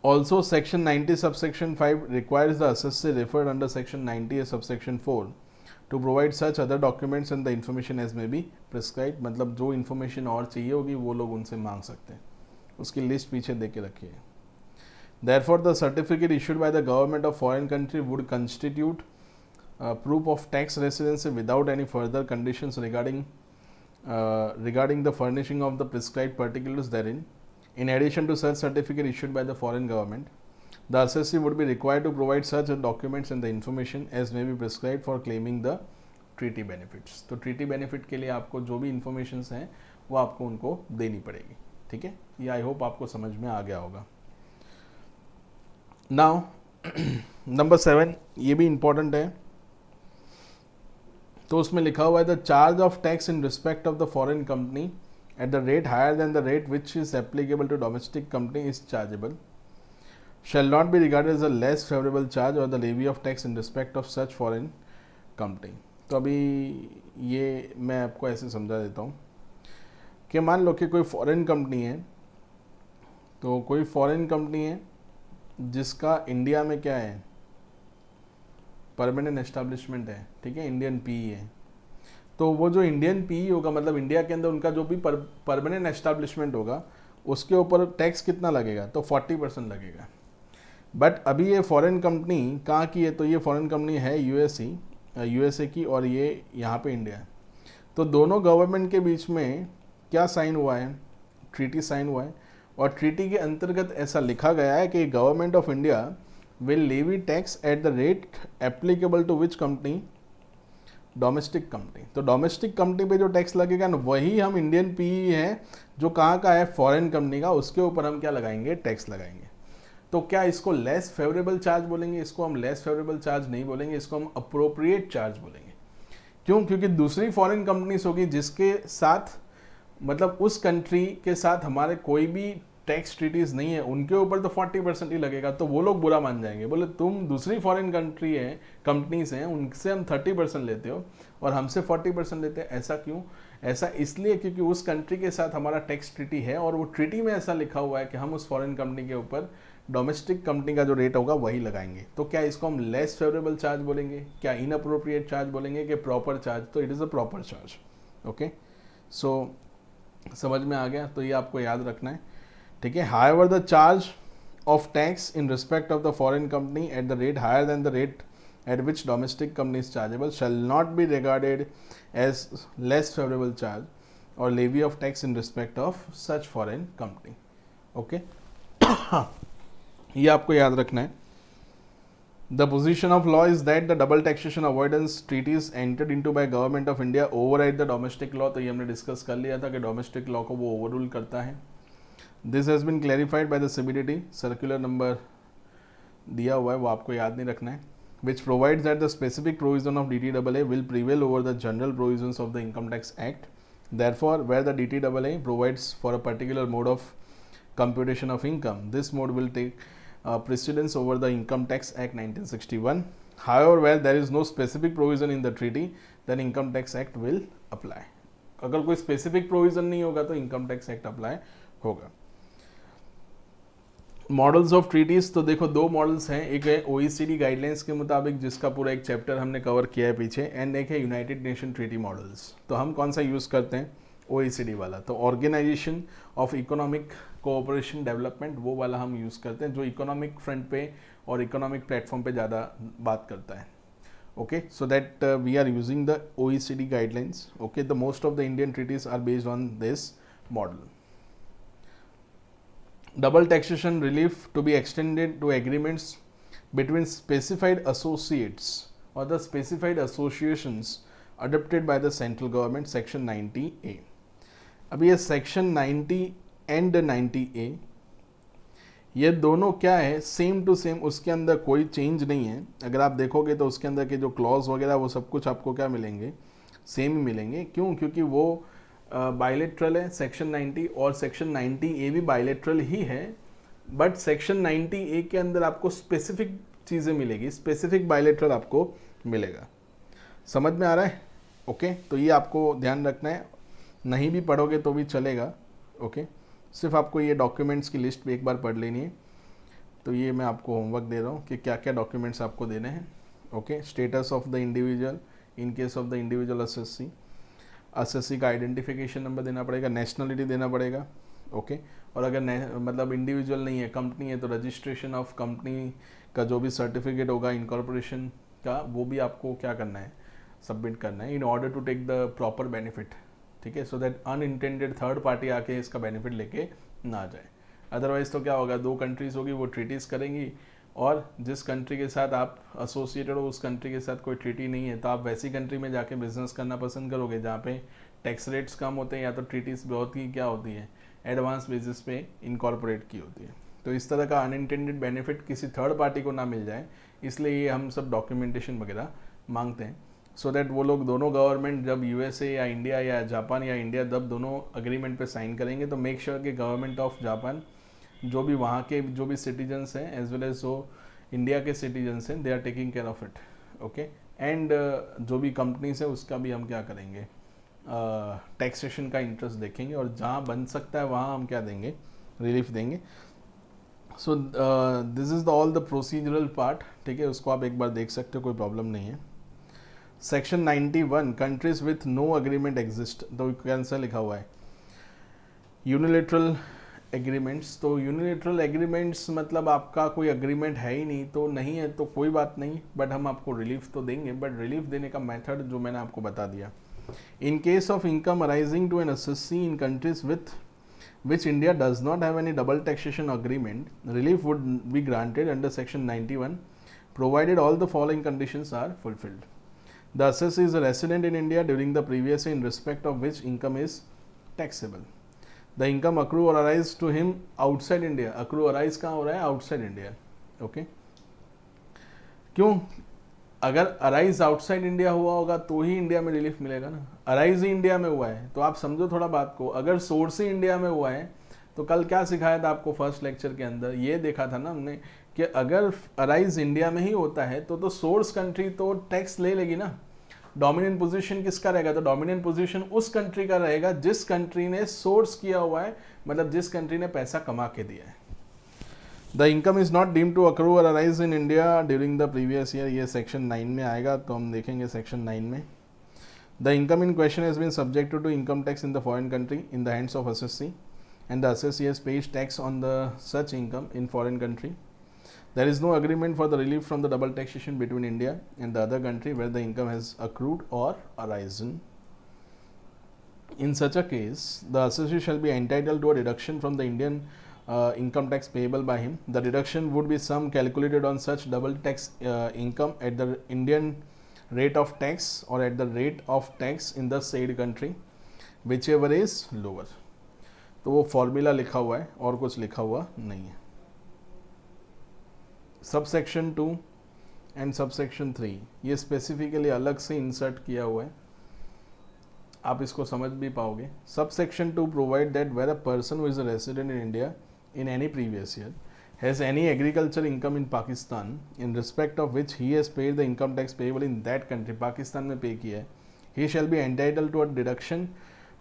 Also section 90 subsection 5 requires the assessee referred under section 90 subsection 4 to provide such other documents and the information as may be prescribe. मतलब जो इन्फॉर्मेशन और चाहिए होगी वो लोग उनसे मांग सकते हैं, उसकी लिस्ट पीछे दे के रखिए। Therefore the certificate issued by the government of foreign country would constitute proof of tax residency without any further conditions regarding the furnishing of the prescribed particulars therein. In addition to such certificate issued by the foreign government, the assessee would be required to provide such documents and the information as may be prescribed for claiming the treaty benefits. तो treaty benefit के लिए आपको जो भी informations हैं वो आपको उनको देनी पड़ेगी, ठीक है। ये आई होप आपको समझ में आ गया होगा। Now नंबर 7 ये भी important है, तो उसमें लिखा हुआ है the charge of tax in respect of the foreign company at the rate higher than the rate which is applicable to domestic company is chargeable shall not be regarded as a less favourable charge or the levy of tax in respect of such foreign company. तो अभी ये मैं आपको ऐसे समझा देता हूँ कि मान लो कि कोई फॉरेन कंपनी है, तो कोई फॉरेन कंपनी है जिसका इंडिया में क्या है, परमानेंट एस्टैब्लिशमेंट है, ठीक है, इंडियन PE है। तो वो जो इंडियन PE होगा, मतलब इंडिया के अंदर उनका जो भी परमानेंट एस्टैब्लिशमेंट होगा उसके ऊपर टैक्स कितना लगेगा, तो 40% लगेगा। बट अभी ये फॉरेन कंपनी कहाँ की है, तो ये फॉरेन कंपनी है USA की और ये यहाँ पे इंडिया है। तो दोनों गवर्नमेंट के बीच में क्या साइन हुआ है, ट्रीटी साइन हुआ है और ट्रीटी के अंतर्गत ऐसा लिखा गया है कि government of India will levy tax at the rate applicable to which company, domestic company. तो डोमेस्टिक कंपनी पे जो टैक्स लगेगा ना वही हम इंडियन PE है जो कहाँ का है, फॉरेन कंपनी का, उसके ऊपर हम क्या लगाएंगे, टैक्स लगाएंगे। तो क्या इसको लेस फेवरेबल चार्ज बोलेंगे? इसको हम लेस फेवरेबल चार्ज नहीं बोलेंगे, इसको हम अप्रोप्रिएट चार्ज बोलेंगे। क्यों? क्योंकि दूसरी फॉरेन कंपनीज होगी जिसके साथ, मतलब उस कंट्री के साथ हमारे कोई भी टैक्स ट्रीटीज नहीं है, उनके ऊपर तो 40% ही लगेगा। तो वो लोग बुरा मान जाएंगे, बोले तुम दूसरी फॉरेन कंट्री है, कंपनीज हैं, उनसे हम 30% लेते हो और हमसे 40% लेते हैं। ऐसा क्यों? ऐसा इसलिए क्योंकि उस कंट्री के साथ हमारा टैक्स ट्रीटी है और वो ट्रीटी में ऐसा लिखा हुआ है कि हम उस फॉरेन कंपनी के ऊपर डोमेस्टिक कंपनी का जो रेट होगा वही लगाएंगे। तो क्या इसको हम लेस फेवरेबल चार्ज बोलेंगे, क्या इनअप्रोप्रिएट चार्ज बोलेंगे, कि प्रॉपर चार्ज? तो it is a proper charge. Okay, so समझ में आ गया? तो ये आपको याद रखना है, ठीक है। However the charge of tax in respect of the foreign company at the rate higher than the rate at which domestic company is chargeable shall not be regarded as less favorable charge or levy of tax in respect of such foreign company. Okay, ये आपको याद रखना है. The position of law is that the double taxation avoidance treaties entered into by government of India override the domestic law. तो ये हमने discuss कर लिया था कि डोमेस्टिक लॉ को वो ओवररूल करता है. This has been clarified by the CBDT. Circular number दिया हुआ है, वो आपको याद नहीं रखना है. which provides that the specific provision of DTAA will prevail over the general provisions of the Income Tax Act. Therefore, where the DTAA provides for a particular mode of computation of income, this mode will take precedence over the Income Tax Act 1961. However, where there is no specific provision in the treaty, then Income Tax Act will apply. अगर कोई specific provision नहीं होगा तो income tax act apply होगा. Models of treaties, तो देखो दो models हैं, एक है OECD गाइडलाइंस के मुताबिक जिसका पूरा एक चैप्टर हमने कवर किया है पीछे, एंड एक है यूनाइटेड नेशन ट्रीटी मॉडल्स. तो हम कौन सा यूज़ करते हैं? OECD वाला. तो organization of economic cooperation development, वो वाला हम यूज़ करते हैं जो इकोनॉमिक फ्रंट पे और इकोनॉमिक प्लेटफॉर्म पे ज़्यादा बात करता है. Okay, so that we are using the OECD guidelines. Okay, the most of the Indian treaties are based on this model. Double taxation relief to be extended to agreements between specified associates or the specified associations adopted by the central government, section 90A. अब ये section 90 and 90A, ये दोनों क्या है? Same to same, उसके अंदर कोई change नहीं है. अगर आप देखोगे तो उसके अंदर के जो क्लॉज वगैरह वो सब कुछ आपको क्या मिलेंगे? सेम ही मिलेंगे. क्यों? क्योंकि वो बायलेटरल है सेक्शन 90, और सेक्शन 90A भी बायलेटरल ही है, बट सेक्शन 90A के अंदर आपको स्पेसिफिक चीज़ें मिलेगी, स्पेसिफिक बायलेटरल आपको मिलेगा. समझ में आ रहा है? ओके, तो ये आपको ध्यान रखना है. नहीं भी पढ़ोगे तो भी चलेगा. ओके, सिर्फ आपको ये डॉक्यूमेंट्स की लिस्ट भी एक बार पढ़ लेनी है. तो ये मैं आपको होमवर्क दे रहा हूँ कि क्या क्या डॉक्यूमेंट्स आपको देने हैं. Okay, status of the individual in case of the individual assessee का आइडेंटिफिकेशन नंबर देना पड़ेगा, नेशनलिटी देना पड़ेगा. ओके, और अगर मतलब इंडिविजुअल नहीं है, कंपनी है, तो रजिस्ट्रेशन ऑफ कंपनी का जो भी सर्टिफिकेट होगा इनकॉर्पोरेशन का, वो भी आपको क्या करना है? सबमिट करना है, in order to take the proper benefit. ठीक है, so that unintended third party आके इसका बेनिफिट लेके ना जाए. अदरवाइज तो क्या होगा? दो कंट्रीज होगी, वो ट्रीटीज़ करेंगी, और जिस कंट्री के साथ आप एसोसिएटेड हो उस कंट्री के साथ कोई ट्रीटी नहीं है, तो आप वैसी कंट्री में जाके बिजनेस करना पसंद करोगे जहाँ पे टैक्स रेट्स कम होते हैं, या तो ट्रीटीज़ बहुत ही क्या होती है? एडवांस बेसिस पे इनकॉर्पोरेट की होती है. तो इस तरह का अनइंटेंडेड बेनिफिट किसी थर्ड पार्टी को ना मिल जाए, इसलिए ये हम सब डॉक्यूमेंटेशन वगैरह मांगते हैं. सो दैट वो लोग दोनों गवर्नमेंट जब USA या इंडिया या जापान या इंडिया जब दोनों अग्रीमेंट पे साइन करेंगे, तो मेक श्योर कि गवर्नमेंट ऑफ जापान जो भी वहाँ के जो भी सिटीजन्स हैं एज वेल एज जो इंडिया के सिटीजन्स हैं, they are taking care of it. Okay, and जो भी कंपनीज है उसका भी हम क्या करेंगे? टैक्सेशन का इंटरेस्ट देखेंगे, और जहाँ बन सकता है वहाँ हम क्या देंगे? रिलीफ देंगे. So this is the all the procedural part. ठीक है, उसको आप एक बार देख सकते हो, कोई प्रॉब्लम नहीं है. Section 91, countries with no agreement exist, तो कैंसर लिखा हुआ है. यूनिलेटरल एग्रीमेंट्स, तो यूनिलेटरल एग्रीमेंट्स मतलब आपका कोई अग्रीमेंट है ही नहीं, तो नहीं है तो कोई बात नहीं, बट हम आपको रिलीफ तो देंगे, बट रिलीफ देने का मेथड जो मैंने आपको बता दिया. In case of income arising to an assessee in countries with which India does not have any double taxation agreement, relief would be granted under section 91 provided all the following conditions are fulfilled. The assessee is a resident in India during the previous year in respect of which income is taxable. The income accrue or arise to him outside India. Accrue arise कहाँ हो रहा है? Outside India. Okay. क्यों? अगर arise outside India हुआ होगा तो ही India में रिलीफ मिलेगा ना. अराइज ही इंडिया में हुआ है, तो आप समझो थोड़ा बात को. अगर सोर्स ही इंडिया में हुआ है, तो कल क्या सिखाया था आपको फर्स्ट लेक्चर के अंदर? ये देखा था ना हमने कि अगर अराइज इंडिया में ही होता है तो सोर्स कंट्री तो टैक्स ले लेगी ना. डोमिनेंट पोजीशन किसका रहेगा? तो डोमिनेंट पोजीशन उस कंट्री का रहेगा जिस कंट्री ने सोर्स किया हुआ है, मतलब जिस कंट्री ने पैसा कमा के दिया है. The income is not deemed to accrue or arise in India during the previous year. ये सेक्शन 9 में आएगा, तो हम देखेंगे सेक्शन 9 में. The income in question has been subjected to income tax in the foreign country in the hands of assessee, and the assessee has paid tax on the such income in foreign country. There is no agreement for the relief from the double taxation between India and the other country where the income has accrued or arisen. In such a case, the assessee shall be entitled to a deduction from the Indian income tax payable by him. The deduction would be sum calculated on such double tax income at the Indian rate of tax or at the rate of tax in the said country, whichever is lower. तो वो formula लिखा हुआ है और कुछ लिखा हुआ नहीं है. Subsection 2, एंड सबसेक्शन 3 ये स्पेसिफिकली अलग से इंसर्ट किया हुआ है, आप इसको समझ भी पाओगे. Subsection 2 provide that where a person who is a resident in India in any previous year has any agriculture income in Pakistan in respect of which he has paid the income tax payable in that country, Pakistan में पे किया है, he shall be entitled to a deduction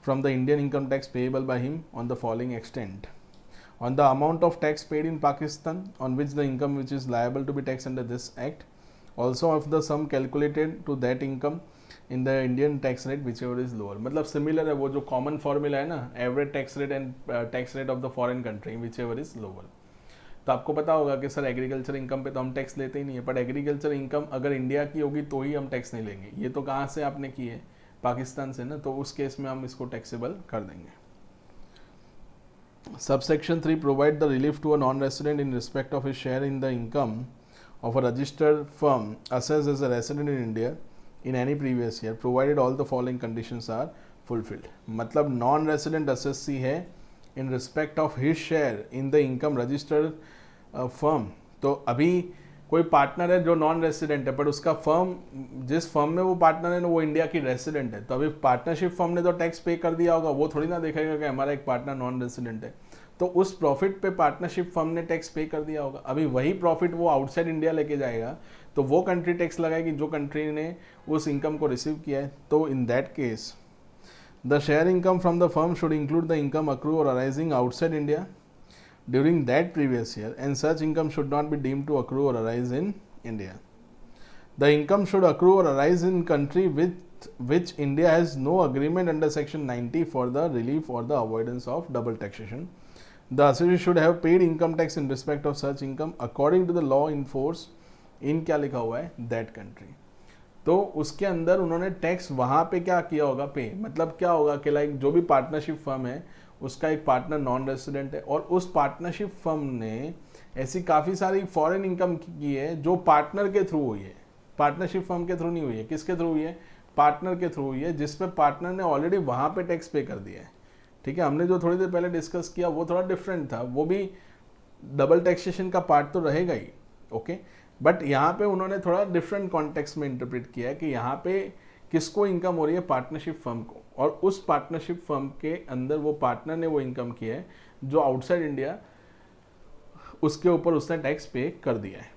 from the Indian income tax payable by him on the following extent: on the amount of tax paid in Pakistan on which the income which is liable to be taxed under this act, also of the sum calculated to that income in the Indian tax rate whichever is lower. मतलब similar है, वो जो common formula है ना, average tax rate and tax rate of the foreign country whichever is lower. तो आपको पता होगा कि सर एग्रीकल्चर इनकम पे तो हम टैक्स लेते ही नहीं है, बट एग्रीकल्चर इनकम अगर इंडिया की होगी तो ही हम टैक्स नहीं लेंगे. ये तो कहाँ से आपने की है, पाकिस्तान से ना, तो उस केस में हम इसको टैक्सेबल कर देंगे. Subsection 3 provide the relief to a non resident in respect of his share in the income of a registered firm assessed as a resident in India in any previous year provided all the following conditions are fulfilled. मतलब non resident assessee है in respect of his share in the income registered firm. तो अभी कोई partner है जो non resident है, but उसका firm, जिस फर्म में वो पार्टनर है ना, वो इंडिया की रेसिडेंट है, तो अभी पार्टनरशिप फर्म ने तो टैक्स पे कर दिया होगा, वो थोड़ी ना देखेगा कि हमारा एक पार्टनर नॉन रेसिडेंट है, तो उस प्रॉफिट पे पार्टनरशिप फर्म ने टैक्स पे कर दिया होगा. अभी वही प्रॉफिट वो आउटसाइड इंडिया लेके जाएगा तो वो कंट्री टैक्स लगाएगी जो कंट्री ने उस इनकम को रिसीव किया है. तो in that case the share income from the firm should include the income accrue or arising outside India during that previous year, and such income should not be deemed to accrue or arise in India. The income should accrue or arise in country with which India has no agreement under section 90 for the relief or the avoidance of double taxation. The associate should have paid income tax in respect of such income according to the law in force in क्या लिखा हुआ है, that country. तो उसके अंदर उन्होंने tax वहाँ पे क्या किया होगा, पे. मतलब क्या होगा कि लाइक जो भी पार्टनरशिप फर्म है उसका एक पार्टनर नॉन रेसिडेंट है और उस पार्टनरशिप फर्म ने ऐसी काफ़ी सारी फॉरेन इनकम की है जो पार्टनर के थ्रू हुई है, पार्टनरशिप फर्म के थ्रू नहीं हुई है. किसके थ्रू हुई है, पार्टनर के थ्रू हुई है, जिस पे पार्टनर ने ऑलरेडी वहाँ पे टैक्स पे कर दिया है. ठीक है, हमने जो थोड़ी देर पहले डिस्कस किया वो थोड़ा डिफरेंट था, वो भी डबल टैक्सेशन का पार्ट तो रहेगा ही. ओके, बट यहाँ पे उन्होंने थोड़ा डिफरेंट कॉन्टेक्स्ट में इंटरप्रेट किया है कि यहाँ पे किसको इनकम हो रही है, पार्टनरशिप फर्म को, और उस पार्टनरशिप फर्म के अंदर वो पार्टनर ने वो इनकम की है जो आउटसाइड इंडिया, उसके ऊपर उसने टैक्स पे कर दिया है.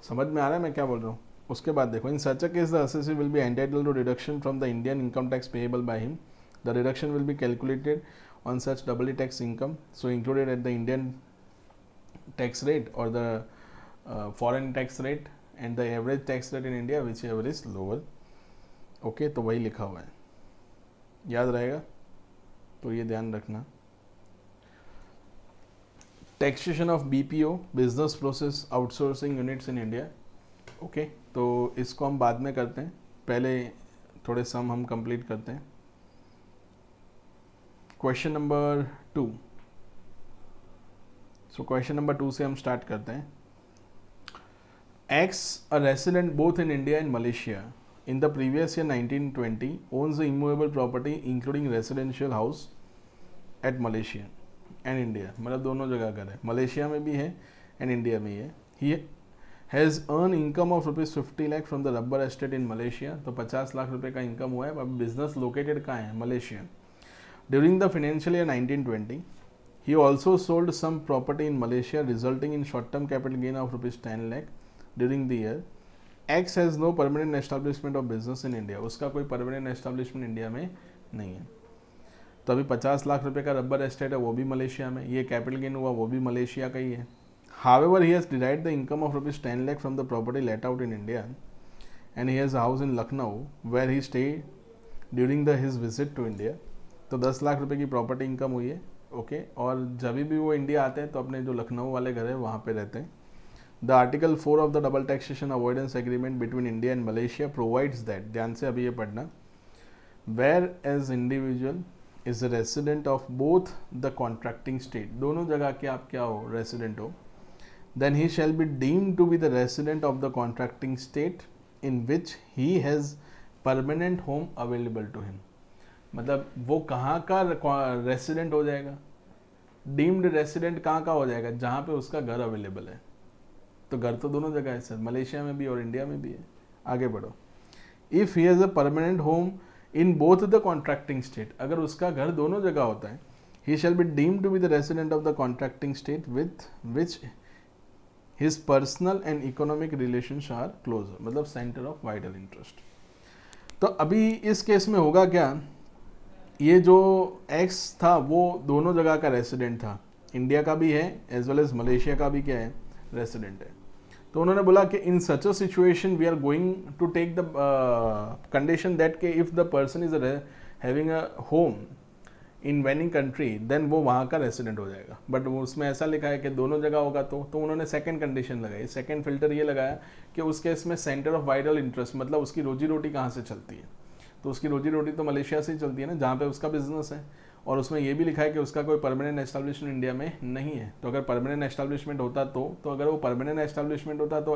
समझ में आ रहा है मैं क्या बोल रहा हूँ. उसके बाद देखो, in such a case the assessee will be entitled to deduction from the Indian income tax payable by him. The deduction will be calculated on such doubly tax income so included at the Indian tax rate or the foreign tax rate and the average tax rate in India which ever is lower. Okay, तो वही लिखा हुआ है, याद रहेगा, तो ये ध्यान रखना. Taxation of BPO, business process outsourcing units in India. Okay, तो इसको हम बाद में करते हैं, पहले थोड़े सम हम कंप्लीट करते हैं. Question number 2. So question number 2 से हम स्टार्ट करते हैं. X, a resident both in India and Malaysia in the previous year 1920 owns the immovable property including residential house at Malaysia and India. मतलब दोनों जगह का है, मलेशिया में भी है एंड इंडिया में ही है. He has earned income of ₹50 lakh from the rubber estate in Malaysia. तो 50 लाख रुपए का इनकम हुआ है. अब बिजनेस लोकेटेड कहाँ है, Malaysia. During the financial year 1920 he also sold some property in Malaysia resulting in short term capital gain of ₹10 lakh during the year. X has no permanent establishment of business in India. उसका कोई permanent establishment India में नहीं है. तो अभी 50 लाख रुपए का rubber estate है, वो भी मलेशिया में. ये कैपिटल गेन हुआ, वो भी मलेशिया का ही है. However he has derived the income of ₹10 lakh from the property let out in India and he has house in Lucknow where he stay during the his visit to India. तो 10 लाख रुपए की property income हुई है. Okay, और जब भी वो India आते हैं तो अपने जो लखनऊ वाले घर है वहाँ पे रहते हैं. The Article 4 of the Double Taxation Avoidance Agreement between India and Malaysia provides that, ध्यान से अभी ये पढ़ना, whereas individual is a resident of both the contracting state, दोनों जगह के आप क्या हो, resident हो, then he shall be deemed to be the resident of the contracting state in which he has permanent home available to him. मतलब वो कहाँ का रेसिडेंट हो जाएगा, डीम्ड रेसिडेंट कहाँ का हो जाएगा, जहाँ पे उसका घर अवेलेबल है. तो घर तो दोनों जगह है सर, मलेशिया में भी और इंडिया में भी है। आगे बढ़ो। If he has a permanent home in both the contracting state, अगर उसका घर दोनों जगह होता है, he shall be deemed to be the resident of the contracting state with which his personal and economic relations are closer, मतलब centre of vital interest. तो अभी इस केस में होगा क्या, ये जो एक्स था वो दोनों जगह का रेसिडेंट था, इंडिया का भी है एज वेल एज मलेशिया का भी क्या है, रेसिडेंट है। तो उन्होंने बोला कि in such a situation we are going to take the condition that के if the person is having a home in any country then वो वहाँ का रेसिडेंट हो जाएगा। बट वो उसमें ऐसा लिखा है कि दोनों जगह होगा, तो उन्होंने सेकंड कंडीशन लगाई, सेकंड फिल्टर ये लगाया कि उस केस में सेंटर ऑफ वाइटल इंटरेस्ट, मतलब उसकी रोजी रोटी कहाँ से चलती है, तो उसकी रोजी रोटी तो मलेशिया से ही चलती है ना, जहाँ पे उसका बिजनेस है। और उसमें ये भी लिखा है कि उसका कोई परमानेंट एस्टेब्लिशमेंट इंडिया में नहीं है। तो अगर परमानेंट एस्टेब्लिशमेंट होता तो अगर वो परमानेंट एस्टेब्लिशमेंट होता तो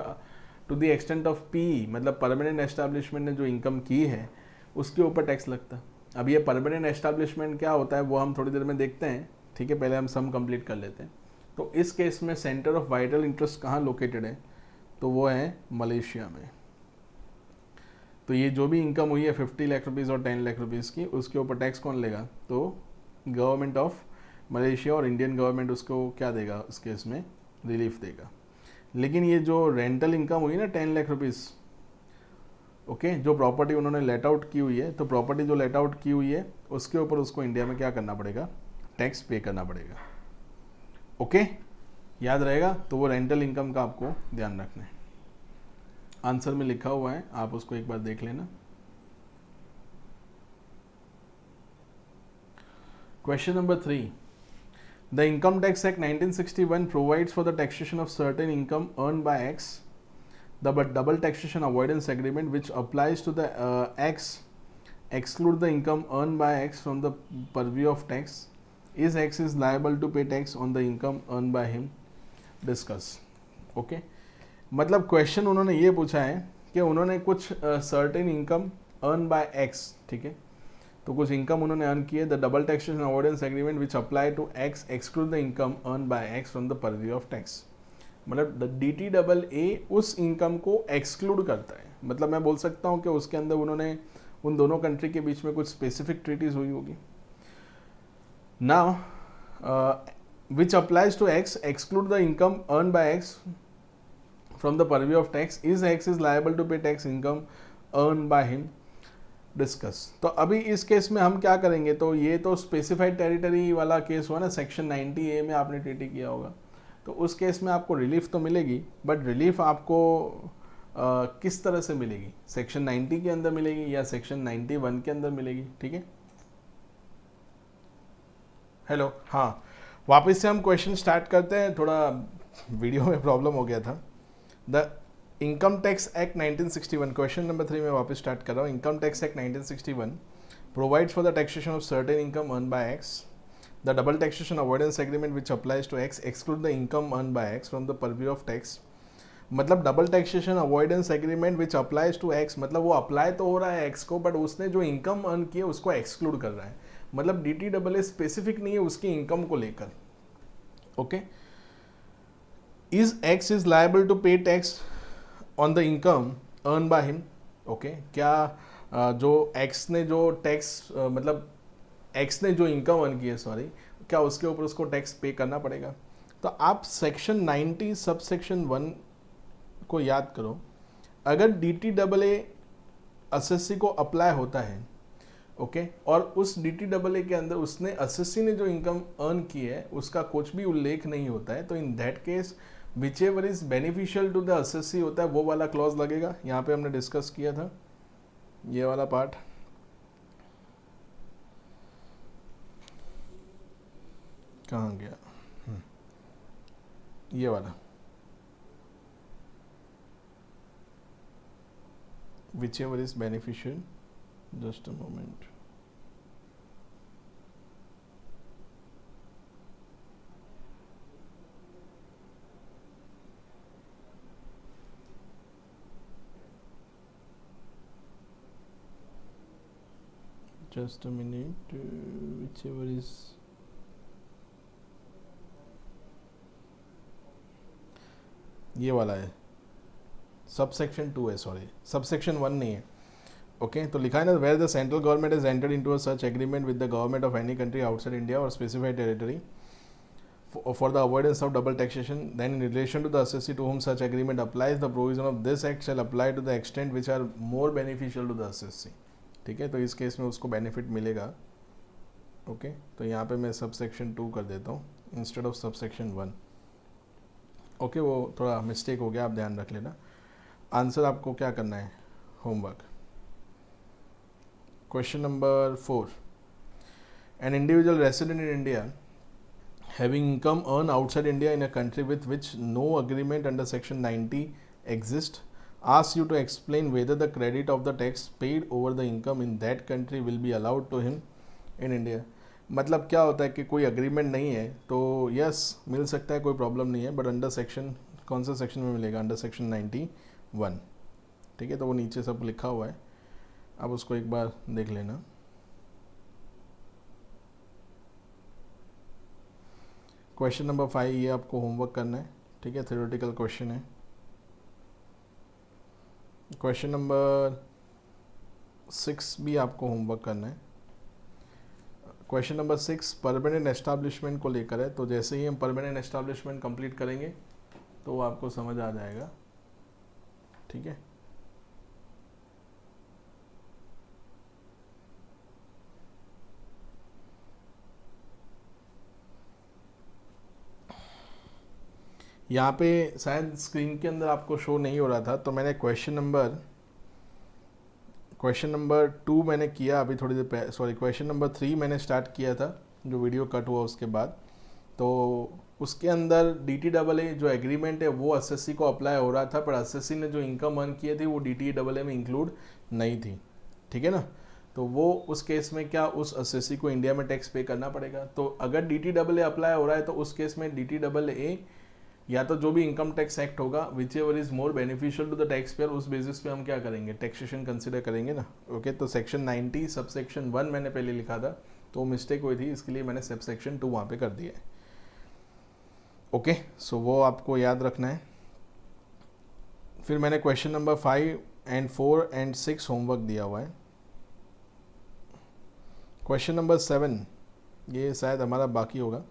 to the extent of P, मतलब परमानेंट एस्टेब्लिशमेंट ने जो इनकम की है उसके ऊपर टैक्स लगता। अब ये परमानेंट एस्टेब्लिशमेंट क्या होता है वो हम थोड़ी देर में देखते हैं, ठीक है, पहले हम सम कंप्लीट कर लेते हैं। तो इस केस में सेंटर ऑफ वाइटल इंटरेस्ट कहाँ लोकेटेड है, तो वो है मलेशिया में। तो ये जो भी इनकम हुई है 50 लाख रुपीज़ और 10 लाख रुपीज़ की, उसके ऊपर टैक्स कौन लेगा, तो गवर्नमेंट ऑफ मलेशिया, और इंडियन गवर्नमेंट उसको क्या देगा, उस केस में रिलीफ देगा। लेकिन ये जो रेंटल इनकम हुई ना 10 लाख रुपीज़, ओके, जो प्रॉपर्टी उन्होंने लेट आउट की हुई है, तो प्रॉपर्टी जो लेट आउट की हुई है उसके ऊपर उसको इंडिया में क्या करना पड़ेगा, टैक्स पे करना पड़ेगा। ओके, याद रहेगा। तो वो रेंटल इनकम का आपको ध्यान रखना है। आंसर में लिखा हुआ है, आप उसको एक बार देख लेना। Question number 3, the income tax act 1961 provides for the taxation of certain income earn by x, the double taxation avoidance agreement which applies to the X exclude the income earned by X from the purview of tax. Is X is liable to pay tax on the income earned by him? Discuss. Okay. मतलब question उन्होंने ये पूछा है कि उन्होंने कुछ certain income earn by X, ठीक है, तो कुछ इनकम उन्होंने अर्न की है, the double taxation avoidance agreement which apply to X exclude the income earn by X from the purview of tax. मतलब DTAA उस इनकम को एक्सक्लूड करता है। मतलब मैं बोल सकता हूँ कि उसके अंदर उन्होंने उन दोनों कंट्री के बीच में कुछ स्पेसिफिक ट्रीटीज हुई होगी। Now which applies to X exclude the income earn by X from the purview of tax, is X is liable to pay tax income earn by him. Discuss. तो अभी इस case में हम क्या करेंगे, तो ये तो स्पेसिफाइड टेरिटरी वाला केस हुआ ना, सेक्शन 90A में आपने ट्रीटी किया होगा, तो उस केस में आपको रिलीफ तो मिलेगी, बट रिलीफ आपको किस तरह से मिलेगी, सेक्शन 90 के अंदर मिलेगी या सेक्शन 91 के अंदर मिलेगी, ठीक है। हेलो, हाँ, वापस से हम क्वेश्चन स्टार्ट करते हैं, थोड़ा वीडियो में प्रॉब्लम हो गया था। The income tax act 1961, question number 3 में वापस स्टार्ट कर रहा हूँ। Income tax act 1961 provides for the taxation of certain income earn by x, the double taxation avoidance agreement which applies to X exclude the income earned by X from the purview of tax। मतलब double taxation avoidance agreement which applies to X, मतलब वो apply तो हो रहा है x को, but उसने जो इनकम अर्न की है उसको एक्सक्लूड कर रहा है। मतलब DTAA स्पेसिफिक नहीं है उसकी इनकम को लेकर। Okay, is X is liable to pay tax on the income earn by him. Okay, क्या जो एक्स ने जो टैक्स मतलब एक्स ने जो इनकम अर्न की है, सॉरी, क्या उसके ऊपर उसको टैक्स पे करना पड़ेगा। तो आप सेक्शन 90 सब सेक्शन 1 को याद करो। अगर DTAA एसएससी को अप्लाई होता है, ओके, और उस DTAA के अंदर उसने एसएससी ने जो इनकम अर्न की है उसका कुछ भी उल्लेख नहीं होता है, तो in that case which ever is beneficial to the assessee होता है वो वाला क्लॉज लगेगा। यहाँ पे हमने डिस्कस किया था ये वाला पार्ट। कहाँ गया, ये वाला, whichever is beneficial, just a moment, just a minute, whichever is, ये वाला है, सबसेक्शन 2 है, सॉरी सबसेक्शन 1 नहीं है। ओके तो लिखा है ना, where the central government is entered into a such agreement with the government of any country outside India और specified territory for the avoidance of double taxation, then in relation to the assessee to whom such agreement applies, the provision of this act shall apply to the extent which are more beneficial to the assessee। ठीक है, तो इस case में उसको benefit मिलेगा। Okay तो यहाँ पे मैं सब सेक्शन 2 कर देता हूँ instead of sub section 1। Okay वो थोड़ा मिस्टेक हो गया, आप ध्यान रख लेना। आंसर आपको क्या करना है, homework. Question number 4, an individual resident in India having income earned outside India in a country with which no agreement under section 90 exists asks you to explain whether the credit of the tax paid over the income in that country will be allowed to him in India। मतलब क्या होता है कि कोई agreement नहीं है तो yes मिल सकता है, कोई प्रॉब्लम नहीं है, बट अंडर सेक्शन, कौन सा सेक्शन में मिलेगा, अंडर सेक्शन 91। ठीक है तो वो नीचे सब लिखा हुआ है, आप उसको एक बार देख लेना। क्वेश्चन नंबर 5 ये आपको होमवर्क करना है। ठीक है, थ्योरेटिकल क्वेश्चन है। क्वेश्चन नंबर 6 भी आपको होमवर्क करना है। क्वेश्चन नंबर 6 परमानेंट एस्टैब्लिशमेंट को लेकर है, तो जैसे ही हम परमानेंट एस्टैब्लिशमेंट कंप्लीट करेंगे तो आपको समझ आ जाएगा। ठीक है, यहाँ पे शायद स्क्रीन के अंदर आपको शो नहीं हो रहा था, तो मैंने क्वेश्चन नंबर 2 मैंने किया अभी थोड़ी देर पहले, सॉरी क्वेश्चन नंबर 3 मैंने स्टार्ट किया था, जो वीडियो कट हुआ उसके बाद। तो उसके अंदर DTAA जो एग्रीमेंट है वो एसएससी को अप्लाई हो रहा था, पर एसएससी ने जो इनकम अर्न किए थे वो DTAA में इंक्लूड नहीं थी। ठीक है ना, तो वो उस केस में क्या उस एसएससी को इंडिया में टैक्स पे करना पड़ेगा। तो अगर DTAA अप्लाई हो रहा है तो उस केस में DTAA या तो जो भी इनकम टैक्स एक्ट होगा which ever is more beneficial to the tax payer, उस बेसिस पे हम क्या करेंगे, टैक्सेशन कंसिडर करेंगे ना। ओके तो सेक्शन 90 सब सेक्शन 1 मैंने पहले लिखा था, तो मिस्टेक हुई थी, इसके लिए मैंने सब सेक्शन 2 वहाँ पे कर दिया है। ओके सो वो आपको याद रखना है। फिर मैंने question number 5 and 4 and 6 homework दिया हुआ है। क्वेश्चन नंबर 7 ये शायद हमारा बाकी होगा,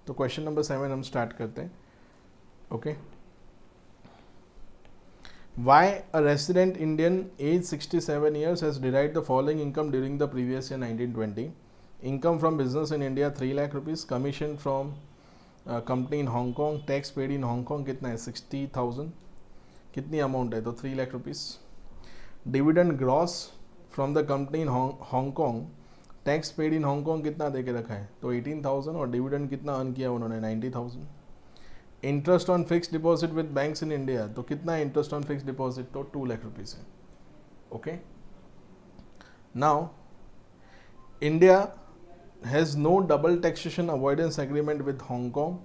तो क्वेश्चन नंबर 7 हम स्टार्ट करते हैं। Okay. Why a resident Indian aged 67 years has derived the following income during the previous year 1920? Income from business in India 3 lakh rupees, commission from company in Hong Kong, tax paid in Hong Kong कितना है 60,000, कितनी amount है तो 3 lakh rupees, dividend gross from the company in Hong Kong, tax paid in Hong Kong कितना दे के रखा है तो 18,000, और dividend कितना अर्न किया उन्होंने 90,000। Interest on fix deposit with banks in India, तो कितना है इंटरेस्ट ऑन फिक्स डिपॉजिट तो 2 लाख रुपीज़ है। Okay now India has no double taxation avoidance agreement with Hong Kong,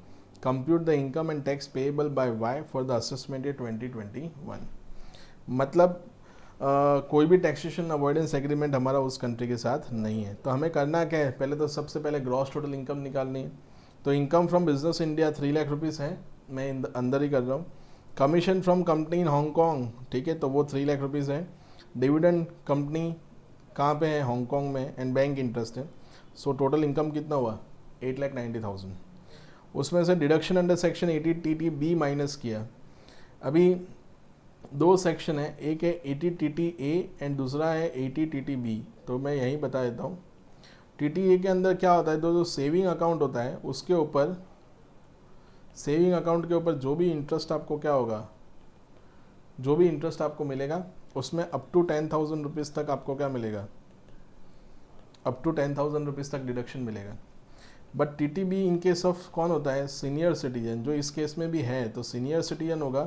compute the income and tax payable by Y for the assessment year 2021। मतलब कोई भी taxation avoidance agreement हमारा उस country के साथ नहीं है। तो हमें करना क्या है, पहले तो सबसे पहले ग्रॉस टोटल इनकम निकालनी है। तो income from business India 3 lakh rupees है, मैं अंदर ही कर रहा हूँ। Commission from company in Hong Kong, ठीक है तो वो 3 लाख रुपीज़ है। डिविडेंड कंपनी कहाँ पे है, हांगकॉन्ग में, एंड बैंक इंटरेस्ट है। सो टोटल इनकम कितना हुआ 8,90,000। उसमें से deduction under section 80 TTB minus किया। अभी 2 सेक्शन है, एक है 80 TTA एंड दूसरा है 80 TTB, तो मैं यही बता देता हूँ। TTA के अंदर क्या होता है, जो सेविंग अकाउंट होता है उसके ऊपर, सेविंग अकाउंट के ऊपर जो भी इंटरेस्ट आपको क्या होगा, जो भी इंटरेस्ट आपको मिलेगा उसमें अप टू 10,000 रुपीज़ तक आपको क्या मिलेगा, अप टू 10,000 रुपीज़ तक डिडक्शन मिलेगा। But TTB in case of कौन होता है, सीनियर सिटीजन, जो इस केस में भी है तो सीनियर सिटीजन होगा।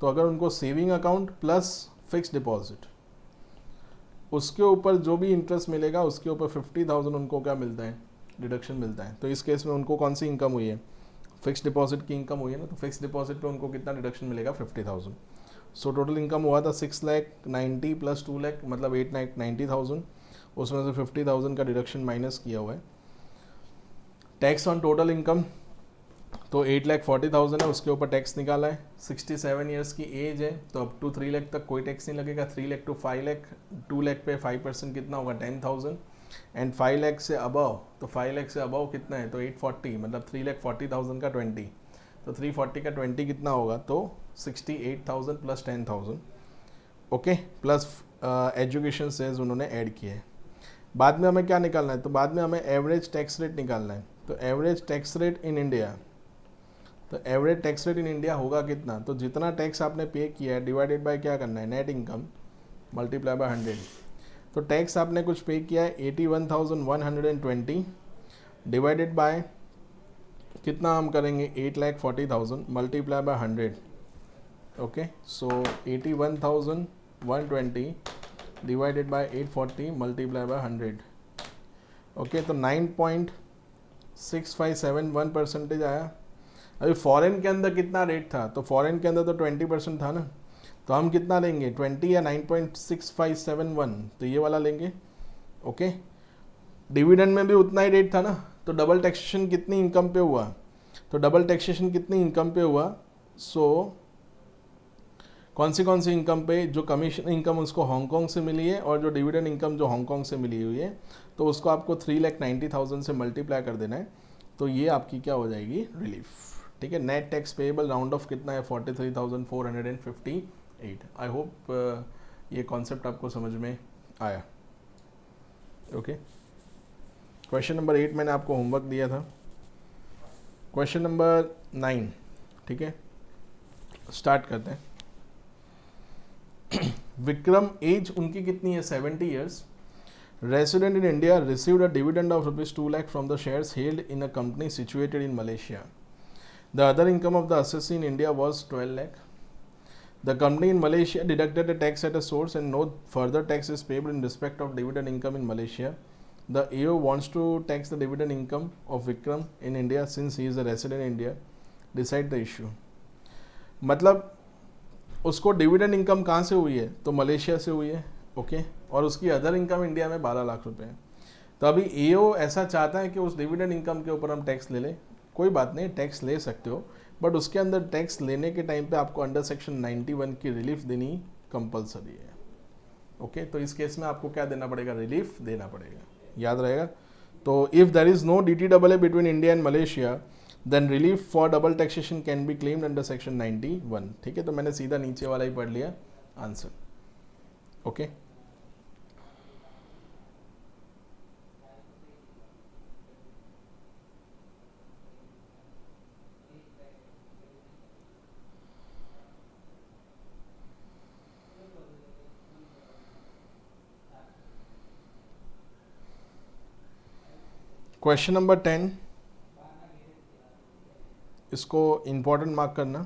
तो अगर उनको saving account plus fix deposit, उसके ऊपर जो भी इंटरेस्ट मिलेगा उसके ऊपर 50,000 उनको क्या मिलता है, डिडक्शन मिलता है। तो इस केस में उनको कौन सी इनकम हुई है, फिक्स डिपॉजिट की इनकम हुई है ना, तो फिक्स डिपॉजिट पे उनको कितना डिडक्शन मिलेगा 50,000। सो टोटल इनकम हुआ था 6,90,000 प्लस 2 लाख मतलब 8,90,000, उसमें से 50,000 का डिडक्शन माइनस किया हुआ है। टैक्स ऑन टोटल इनकम तो 8,40,000 है, उसके ऊपर टैक्स निकाला है। 67 ईयर्स की एज है, तो अप टू 3 लाख तक कोई टैक्स नहीं लगेगा। 3 लाख टू 5 लाख, 2 लाख पे 5% कितना होगा 10,000, एंड 5 लाख से अबव, तो 5 लाख से अबव कितना है तो 840, मतलब 3,40,000 का 20, तो 340 का 20 कितना होगा तो 68,000 plus 10,000, okay, plus education says उन्होंने ऐड किए है। बाद में हमें क्या निकालना है, तो बाद में हमें एवरेज टैक्स रेट निकालना है। तो average tax rate in India, तो average tax rate in India होगा कितना, तो जितना टैक्स आपने पे किया है डिवाइडेड बाय क्या करना है नेट इनकम मल्टीप्लाई बाय 100। तो टैक्स आपने कुछ पे किया है 81,120 डिवाइडेड बाय कितना हम करेंगे 8,40,000 multiply by 100, okay. So 81,120 divided by 840 multiply by 100, okay. तो 9.6571% आया। अभी फॉरेन के अंदर कितना रेट था, तो फॉरेन के अंदर तो 20% था ना, तो हम कितना लेंगे 20 या 9.6571, तो ये वाला लेंगे, ओके। डिविडेंड में भी उतना ही रेट था ना, तो डबल टैक्सेशन कितनी इनकम पे हुआ, तो डबल टैक्सेशन कितनी इनकम पे हुआ, सो कौन सी इनकम पे, जो कमीशन इनकम उसको हांगकांग से मिली है और जो डिविडेंड इनकम जो हांगकांग से मिली हुई है, तो उसको आपको 3,90,000 से मल्टीप्लाई कर देना है, तो ये आपकी क्या हो जाएगी रिलीफ, ठीक है। Net tax payable round of कितना है 43,458। आई होप ये कॉन्सेप्ट आपको समझ में आया, ओके। क्वेश्चन नंबर 8 मैंने आपको होमवर्क दिया था। क्वेश्चन नंबर 9, ठीक है, स्टार्ट करते हैं। विक्रम एज उनकी कितनी है 70 years, resident in India, received a dividend of ₹2 lakh from the shares held in a company situated in Malaysia. The other income of the assessee in India was 12 lakh. The company in Malaysia deducted a tax at a source and no further tax is payable in respect of dividend income in Malaysia. The AO wants to tax the dividend income of Vikram in India since he is a resident in India. Decide the issue. मतलब उसको dividend income कहाँ से हुई है, तो Malaysia से हुई है, ओके, और उसकी अदर इनकम इंडिया में 12 लाख रुपए है। तो अभी एओ ऐसा चाहता है कि उस डिविडेंड इनकम के ऊपर हम टैक्स ले लें। कोई बात नहीं, टैक्स ले सकते हो, बट उसके अंदर टैक्स लेने के टाइम पे आपको अंडर सेक्शन 91 की रिलीफ देनी कंपलसरी है, ओके। तो इस केस में आपको क्या देना पड़ेगा, रिलीफ देना पड़ेगा, याद रहेगा। तो if there is no DTAA between India and Malaysia then relief for double taxation can be claimed under section 91, ठीक है। तो मैंने सीधा नीचे वाला ही पढ़ लिया आंसर, ओके। क्वेश्चन नंबर 10, इसको इम्पोर्टेंट मार्क करना,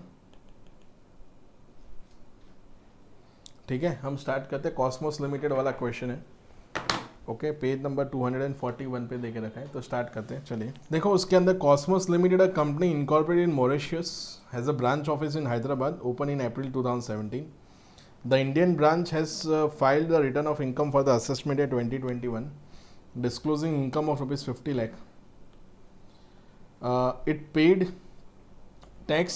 ठीक है। हम स्टार्ट करते हैं, कॉस्मोस लिमिटेड वाला क्वेश्चन है, ओके। पेज नंबर 241 पे देके रखा है, तो स्टार्ट करते हैं, चलिए। देखो उसके अंदर Cosmos limited a company incorporated in Mauritius has a branch office in Hyderabad open in April 2017। The Indian branch has filed the return of income for the assessment year 2021 disclosing income of ₹50 lakh. It paid tax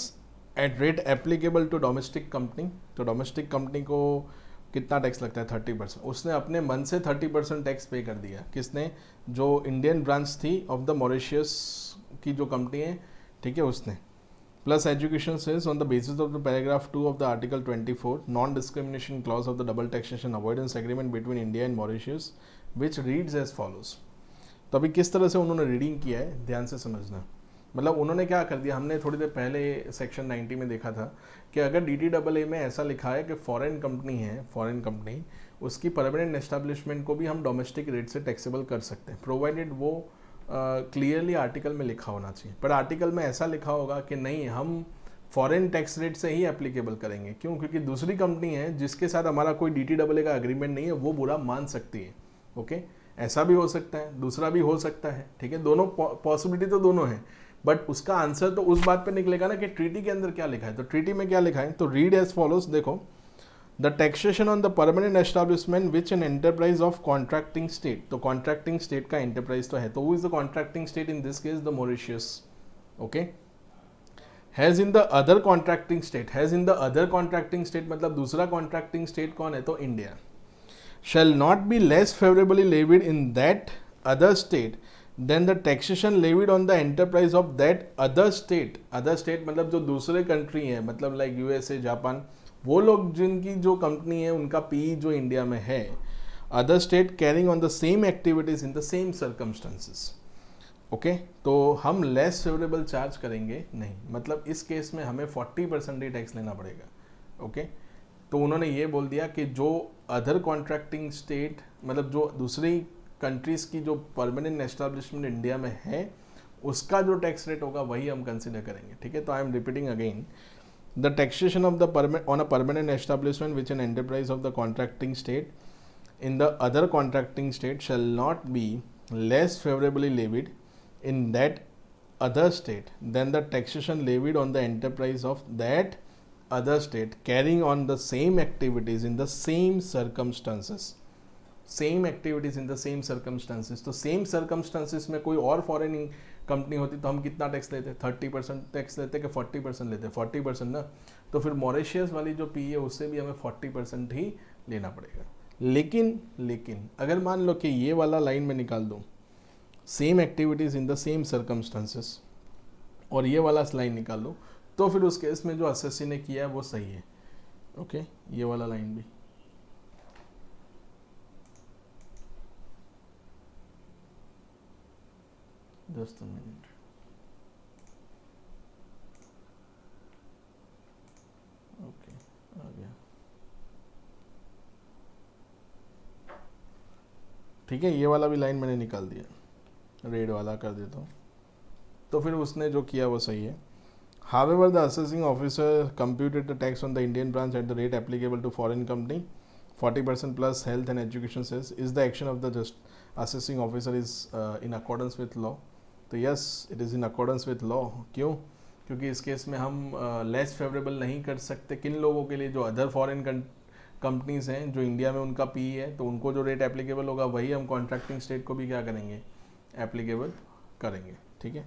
at rate applicable to domestic company. तो domestic company को कितना tax लगता है 30%। उसने अपने मन से 30% tax पे कर दिया। किसने, जो इंडियन ब्रांच थी ऑफ द मॉरिशियस की जो कंपनी है, ठीक है, उसने। Plus education cess on the basis of the paragraph 2 of the article 24 non discrimination clause of the double taxation avoidance agreement between India and Mauritius which reads as follows. तो अभी किस तरह से उन्होंने रीडिंग किया है, ध्यान से समझना। मतलब उन्होंने क्या कर दिया, हमने थोड़ी देर पहले सेक्शन 90 में देखा था कि अगर DTAA में ऐसा लिखा है कि फॉरेन कंपनी है, फॉरेन कंपनी, उसकी परमानेंट एस्टेब्लिशमेंट को भी हम डोमेस्टिक रेट से टैक्सेबल कर सकते हैं, प्रोवाइडेड वो क्लियरली आर्टिकल में लिखा होना चाहिए। पर आर्टिकल में ऐसा लिखा होगा कि नहीं, हम फॉरेन टैक्स रेट से ही एप्लीकेबल करेंगे। क्यों? क्योंकि दूसरी कंपनी है जिसके साथ हमारा कोई DTAA का एग्रीमेंट नहीं है, वो बुरा मान सकती है, ओके। ऐसा भी हो सकता है, दूसरा भी हो सकता है, ठीक है। दोनों पॉसिबिलिटी तो दोनों है, बट उसका आंसर तो उस बात पे निकलेगा ना कि ट्रीटी के अंदर क्या लिखा है। तो ट्रीटी में क्या लिखा है, तो रीड एज फॉलोज। देखो, the taxation on the permanent establishment which an enterprise of contracting state, तो कॉन्ट्रैक्टिंग स्टेट का एंटरप्राइज तो है, तो who is the contracting state in this case, the Mauritius, okay. Has in the other contracting state, has in the other contracting state मतलब दूसरा contracting state कौन है, तो India, shall not be less favorably levied in that other state than the taxation levied on the enterprise of that other state. other state मतलब जो दूसरे country है, मतलब लाइक यूएसए, जापान, वो लोग जिनकी जो कंपनी है उनका पी जो इंडिया में है, other state carrying on the same activities in the same circumstances. Okay, तो हम लेस फेवरेबल चार्ज करेंगे नहीं, मतलब इस केस में हमें 40% ही टैक्स लेना पड़ेगा. ओके, तो उन्होंने ये बोल दिया कि जो अदर कॉन्ट्रैक्टिंग स्टेट मतलब जो दूसरी कंट्रीज़ की जो परमानेंट एस्टेब्लिशमेंट इंडिया में है उसका जो टैक्स रेट होगा वही हम कंसिडर करेंगे. ठीक है, तो I am repeating again, the taxation of the on a permanent establishment which an enterprise of the contracting state in the other contracting state shall not be less favorably levied in that other state than the taxation levied on the enterprise of that other state carrying on the same activities in the same circumstances. Same activities in the same circumstances. तो same circumstances में कोई और foreign company होती तो हम कितना tax लेते, 30% tax लेते कि 40% लेते, 40% ना. तो फिर मॉरिशियस वाली जो पी है उससे भी हमें 40% ही लेना पड़ेगा. लेकिन अगर मान लो कि ये वाला लाइन में निकाल दूँ, same activities in the same circumstances, और ये वाला लाइन निकाल दो, तो फिर उस केस में जो एसएससी ने किया है वो सही है. ओके, ये वाला लाइन भी जस्ट अ मिनट. ओके, आ गया. ठीक है, ये वाला भी लाइन मैंने निकाल दिया, रेड वाला कर देता हूँ. तो फिर उसने जो किया वो सही है. However, the assessing officer computed the tax on the Indian branch at the rate applicable to foreign company, 40% plus health and education cess. Is the action of the just assessing officer is in accordance with law? तो yes, it is in accordance with law. क्यों? क्योंकि इस case में हम less favourable नहीं कर सकते किन लोगों के लिए, जो अदर फॉरेन कंपनीज हैं जो इंडिया में उनका पी है, तो उनको जो रेट एप्लीकेबल होगा वही हम कॉन्ट्रैक्टिंग स्टेट को भी क्या करेंगे, एप्लीकेबल करेंगे. ठीक है,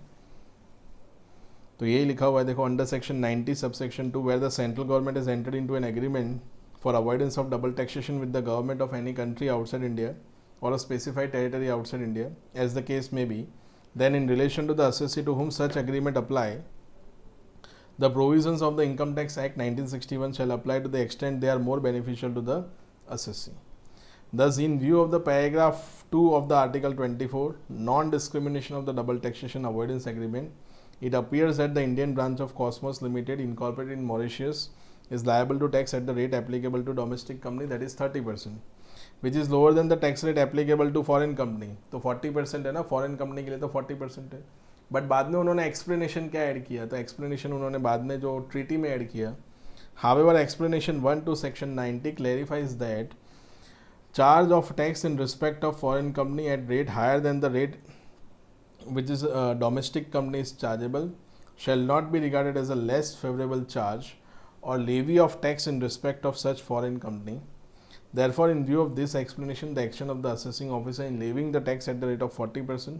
तो यही लिखा हुआ है, देखो, under section 90 subsection 2 where the central government is entered into an agreement for avoidance of double taxation with the government of any country outside India और a specified territory outside India as the case may be, then in relation to the assessee to whom such agreement apply, the provisions of the Income Tax Act 1961 shall apply to the extent they are more beneficial to the assessee. Thus, in view of the paragraph 2 of the Article 24 non-discrimination of the double taxation avoidance agreement, it appears that the Indian branch of Cosmos Limited incorporated in Mauritius is liable to tax at the rate applicable to domestic company, that is 30%. Which is lower than the tax rate applicable to foreign company. तो 40% है ना, foreign company के लिए तो 40% है. But बाद में उन्होंने एक्सप्लेनेशन क्या ऐड किया, तो एक्सप्लेनेशन उन्होंने बाद में जो ट्रीटी में ऐड किया, however explanation 1 to section 90 clarifies that charge of tax in respect of foreign company at rate higher than the rate which is domestic company is chargeable shall not be regarded as a less favorable charge or levy of tax in respect of such foreign company. Therefore, in view of this explanation, the action of the assessing officer in levying the tax at the rate of 40%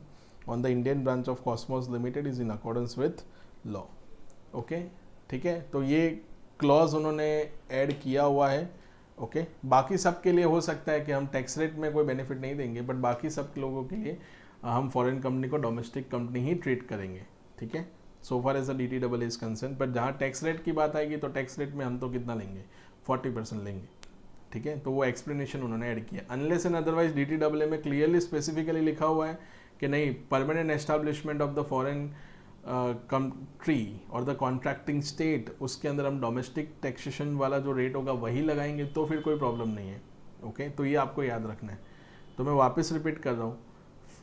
on the Indian branch of Cosmos Limited is in accordance with law. Okay, ठीक है, तो ये clause उन्होंने add किया हुआ है. Okay, बाकी सब के लिए हो सकता है कि हम टैक्स रेट में कोई बेनिफिट नहीं देंगे, बट बाकी सब लोगों के लिए हम फॉरेन कंपनी को डोमेस्टिक कंपनी ही ट्रीट करेंगे. ठीक है, so far as a DTAA is concern. पर जहाँ टैक्स रेट की बात आएगी तो टैक्स रेट में हम तो कितना लेंगे, 40% लेंगे. ठीक है, तो वो एक्सप्लेनेशन उन्होंने ऐड किया. अनलेस एंड अदरवाइज DTAA में क्लियरली स्पेसिफिकली लिखा हुआ है कि नहीं, permanent establishment of the foreign country और द कॉन्ट्रैक्टिंग स्टेट, उसके अंदर हम डोमेस्टिक टैक्सेशन वाला जो रेट होगा वही लगाएंगे, तो फिर कोई प्रॉब्लम नहीं है. ओके, तो ये आपको याद रखना है. तो मैं वापस रिपीट कर रहा हूँ,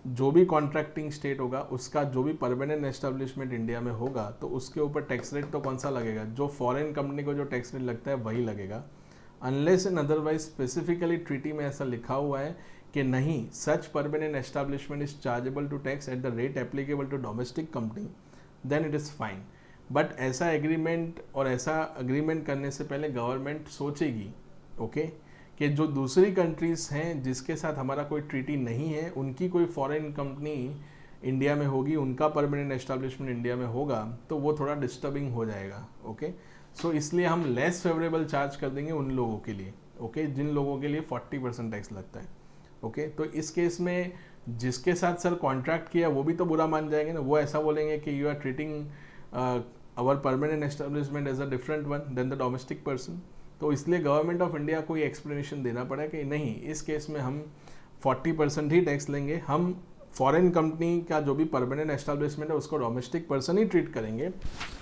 जो भी कॉन्ट्रैक्टिंग स्टेट होगा उसका जो भी परमानेंट एस्टेब्लिशमेंट इंडिया में होगा तो उसके ऊपर टैक्स रेट तो कौन सा लगेगा, जो फॉरेन कंपनी को जो टैक्स रेट लगता है वही लगेगा. Unless and otherwise specifically treaty में ऐसा लिखा हुआ है कि नहीं, such permanent establishment is chargeable to tax at the rate applicable to domestic company, then it is fine. But ऐसा एग्रीमेंट और ऐसा अग्रीमेंट करने से पहले गवर्नमेंट सोचेगी, ओके, कि जो दूसरी कंट्रीज़ हैं जिसके साथ हमारा कोई ट्रीटी नहीं है, उनकी कोई फॉरेन कंपनी इंडिया में होगी, उनका परमानेंट एस्टेब्लिशमेंट इंडिया में होगा, तो वो थोड़ा डिस्टर्बिंग हो जाएगा। ओके, सो इसलिए हम लेस फेवरेबल चार्ज कर देंगे उन लोगों के लिए, ओके, जिन लोगों के लिए 40% टैक्स लगता है। ओके, तो इस केस में जिसके साथ सर कॉन्ट्रैक्ट किया वो भी तो बुरा मान जाएंगे ना, वो ऐसा बोलेंगे कि you are treating our permanent establishment as a different one than the domestic person. तो इसलिए गवर्नमेंट ऑफ इंडिया को ये एक्सप्लेनेशन देना पड़ा कि नहीं, इस केस में हम 40% ही टैक्स लेंगे, हम फॉरेन कंपनी का जो भी परमानेंट एस्टेब्लिशमेंट है उसको डोमेस्टिक पर्सन ही ट्रीट करेंगे।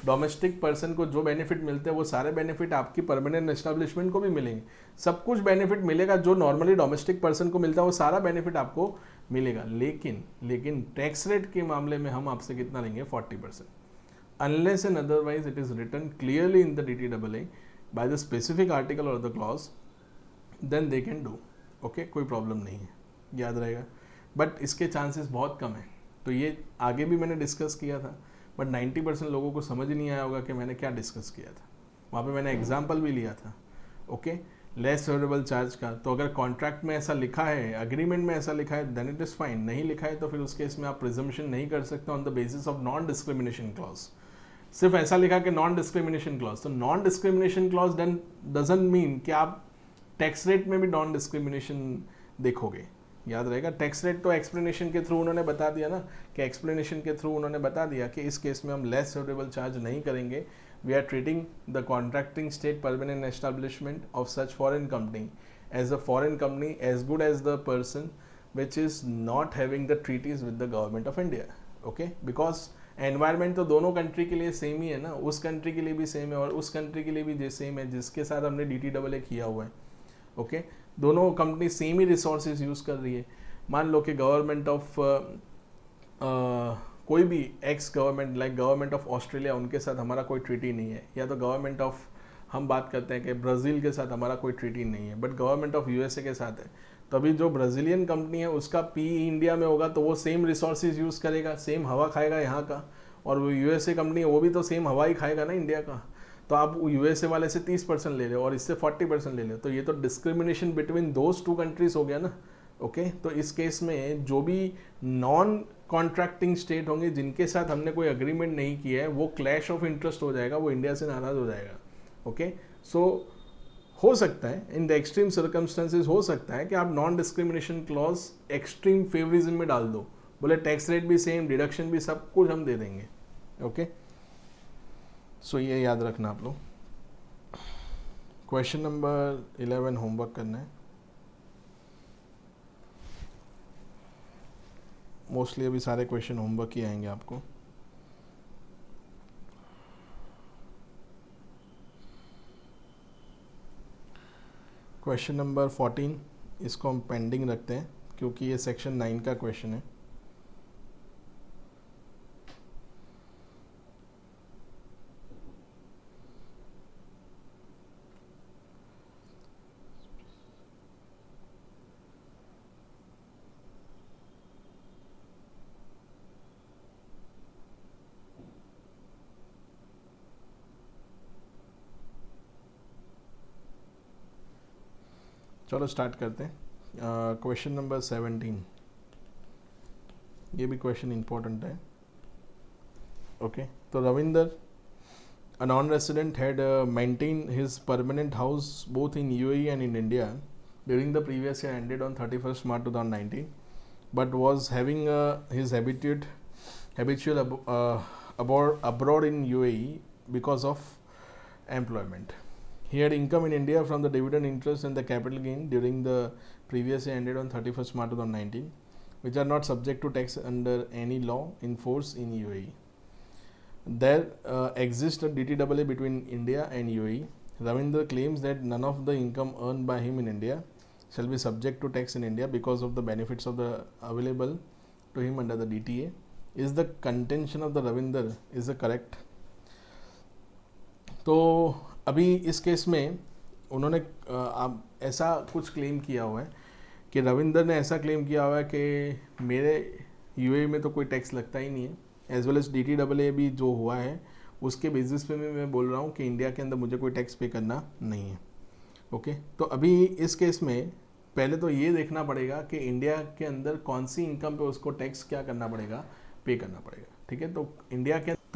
डोमेस्टिक पर्सन को जो बेनिफिट मिलते हैं वो सारे बेनिफिट आपकी परमानेंट एस्टेब्लिशमेंट को भी मिलेंगे, सब कुछ बेनिफिट मिलेगा जो नॉर्मली डोमेस्टिक पर्सन को मिलता है, वो सारा बेनिफिट आपको मिलेगा। लेकिन टैक्स रेट के मामले में हम आपसे कितना लेंगे, 40%, unless and otherwise it is written clearly in the DTAA by the specific article और the clause, then they can do. Okay, कोई प्रॉब्लम नहीं है, याद रहेगा। बट इसके चांसेस बहुत कम है, तो ये आगे भी मैंने डिस्कस किया था, बट 90% लोगों को समझ नहीं आया होगा कि मैंने क्या डिस्कस किया था। वहाँ पे मैंने एग्जाम्पल भी लिया था, ओके, लेस फेवरेबल चार्ज का। तो अगर कॉन्ट्रैक्ट में ऐसा लिखा है, अग्रीमेंट में ऐसा लिखा है, देन इट इज़ फाइन। नहीं लिखा है तो फिर उस केस में आप प्रिजम्पशन नहीं कर सकते on the basis of non discrimination clause. सिर्फ ऐसा लिखा कि नॉन डिस्क्रिमिनेशन क्लॉज, तो non discrimination clause then doesn't mean कि आप टैक्स रेट में भी नॉन डिस्क्रिमिनेशन देखोगे, याद रहेगा। टैक्स रेट तो एक्सप्लेनेशन के थ्रू उन्होंने बता दिया ना, कि एक्सप्लेनेशन के थ्रू उन्होंने बता दिया कि इस केस में हम लेस फेवरेबल चार्ज नहीं करेंगे। We are treating the contracting state permanent establishment of such foreign company as a foreign company as good as the person which is not having the treaties with the government of India. Okay, because environment तो दोनों country के लिए same ही है ना, उस country के लिए भी सेम है और उस कंट्री के लिए भी सेम है जिसके साथ हमने DTAA किया हुआ है। ओके, दोनों कंपनी सेम ही रिसोर्सेज यूज़ कर रही है। मान लो कि गवर्नमेंट ऑफ कोई भी x government like government of Australia, उनके साथ हमारा कोई ट्रीटी नहीं है, या तो गवर्नमेंट ऑफ, हम बात करते हैं कि ब्राज़ील के साथ हमारा कोई ट्रीटी नहीं है, बट गवर्नमेंट ऑफ USA के साथ है। तो अभी जो ब्राज़ीलियन कंपनी है उसका PE इंडिया में होगा तो वो सेम रिसोर्सेज यूज़ करेगा, सेम हवा खाएगा यहाँ का, और वो USA कंपनी है वो भी तो सेम हवा ही खाएगा ना इंडिया का। तो आप USA वाले से 30% ले लो और इससे 40% ले लो, तो ये तो discrimination between those two countries हो गया ना। ओके, तो इस केस में जो भी नॉन कॉन्ट्रैक्टिंग स्टेट होंगे जिनके साथ हमने कोई अग्रीमेंट नहीं किया है, वो क्लैश ऑफ इंटरेस्ट हो जाएगा, वो इंडिया से नाराज हो जाएगा। ओके, सो हो सकता है इन द एक्सट्रीम सर्कमस्टेंसेज, हो सकता है कि आप non discrimination clause extreme favouritism में डाल दो, बोले टैक्स रेट भी सेम, डिडक्शन भी, सब कुछ हम दे देंगे। ओके, सो ये याद रखना आप लोग। क्वेश्चन नंबर 11 होमवर्क करना है। मोस्टली अभी सारे क्वेश्चन होमवर्क ही आएंगे आपको। क्वेश्चन नंबर 14 इसको हम पेंडिंग रखते हैं क्योंकि ये सेक्शन 9 का क्वेश्चन है। चलो स्टार्ट करते हैं। क्वेश्चन नंबर 17, ये भी क्वेश्चन इंपॉर्टेंट है। ओके, तो Ravinder, a non-resident, had maintained his permanent house both in UAE and in India during the previous year ended on 31st March 2019, but was having his habitual abroad in UAE because of employment. He had income in India from the dividend interest and the capital gain during the previous year ended on 31st March 2019, which are not subject to tax under any law in force in UAE. There exists a DTAA between India and UAE. Ravinder claims that none of the income earned by him in India shall be subject to tax in India because of the benefits of the available to him under the DTA. Is the contention of the Ravinder is the correct? तो अभी इस case में उन्होंने ऐसा कुछ claim किया हुआ है कि रविंदर ने ऐसा क्लेम किया हुआ है कि मेरे यूएई में तो कोई टैक्स लगता ही नहीं है, एज वेल एज DTAA भी जो हुआ है उसके बेसिस पे मैं बोल रहा हूँ कि इंडिया के अंदर मुझे कोई टैक्स पे करना नहीं है। ओके, तो अभी इस केस में पहले तो ये देखना पड़ेगा कि इंडिया के अंदर कौन सी इनकम पे उसको टैक्स क्या करना पड़ेगा, पे करना पड़ेगा, ठीक है। तो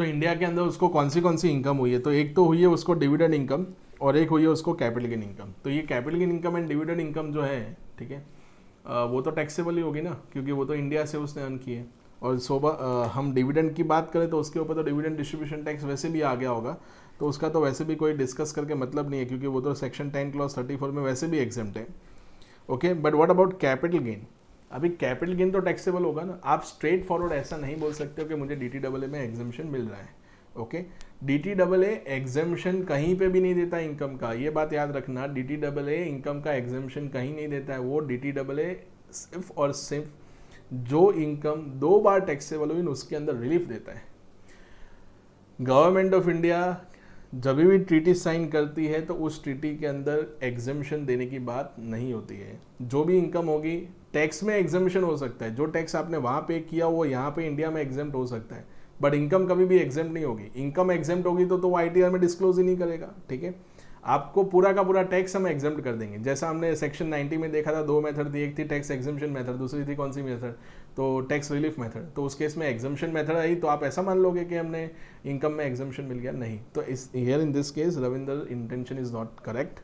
इंडिया के अंदर उसको कौन सी इनकम हुई है, तो एक तो हुई है उसको डिविडेंड इनकम और एक हुई है उसको कैपिटल गेन इनकम। तो ये capital gain income and dividend income जो है, ठीक है, वो तो टैक्सेबल ही होगी ना, क्योंकि वो तो इंडिया से उसने अर्न की है। और हम डिविडेंड की बात करें तो उसके ऊपर तो डिविडेंड डिस्ट्रीब्यूशन टैक्स वैसे भी आ गया होगा, तो उसका तो वैसे भी कोई डिस्कस करके मतलब नहीं है, क्योंकि वो तो सेक्शन 10 क्लॉज 34 में वैसे भी एग्जेम्प्ट है। Okay, but what about capital gain? अभी कैपिटल गेन तो टैक्सेबल होगा ना। आप स्ट्रेट फॉरवर्ड ऐसा नहीं बोल सकते हो कि मुझे DTAA में एग्जेम्पशन मिल रहा है। ओके, DTAA एग्जेम्पशन कहीं पे भी नहीं देता इनकम का, ये बात याद रखना। DTAA इनकम का एग्जेम्पशन कहीं नहीं देता है। वो DTAA सिर्फ और सिर्फ जो इनकम 2 बार टैक्सेबल हुई उसके अंदर रिलीफ देता है। गवर्नमेंट ऑफ इंडिया जब भी ट्रीटी साइन करती है तो उस ट्रीटी के अंदर एग्जेम्पशन देने की बात नहीं होती है। जो भी इनकम होगी, टैक्स में एग्जेम्पशन हो सकता है, जो टैक्स आपने वहाँ पे किया वो यहाँ पे इंडिया में एग्जेम्प्ट हो सकता है, बट इनकम कभी भी एग्जेम्प्ट नहीं होगी। इनकम एग्जेम्प्ट होगी तो वो ITR में डिस्क्लोज ही नहीं करेगा, ठीक है। आपको पूरा का पूरा टैक्स हम एग्जेम्प्ट कर देंगे। जैसा हमने सेक्शन 90 में देखा था, 2 मेथड थी, एक थी टैक्स एग्जेम्पशन मेथड, दूसरी थी कौन सी मेथड, तो टैक्स रिलीफ मेथड। तो उस केस में एग्जेम्पशन मेथड आई तो आप ऐसा मान लोगे कि हमने इनकम में एग्जेम्पशन मिल गया, नहीं। तो इस here in this case Ravinder intention is not correct.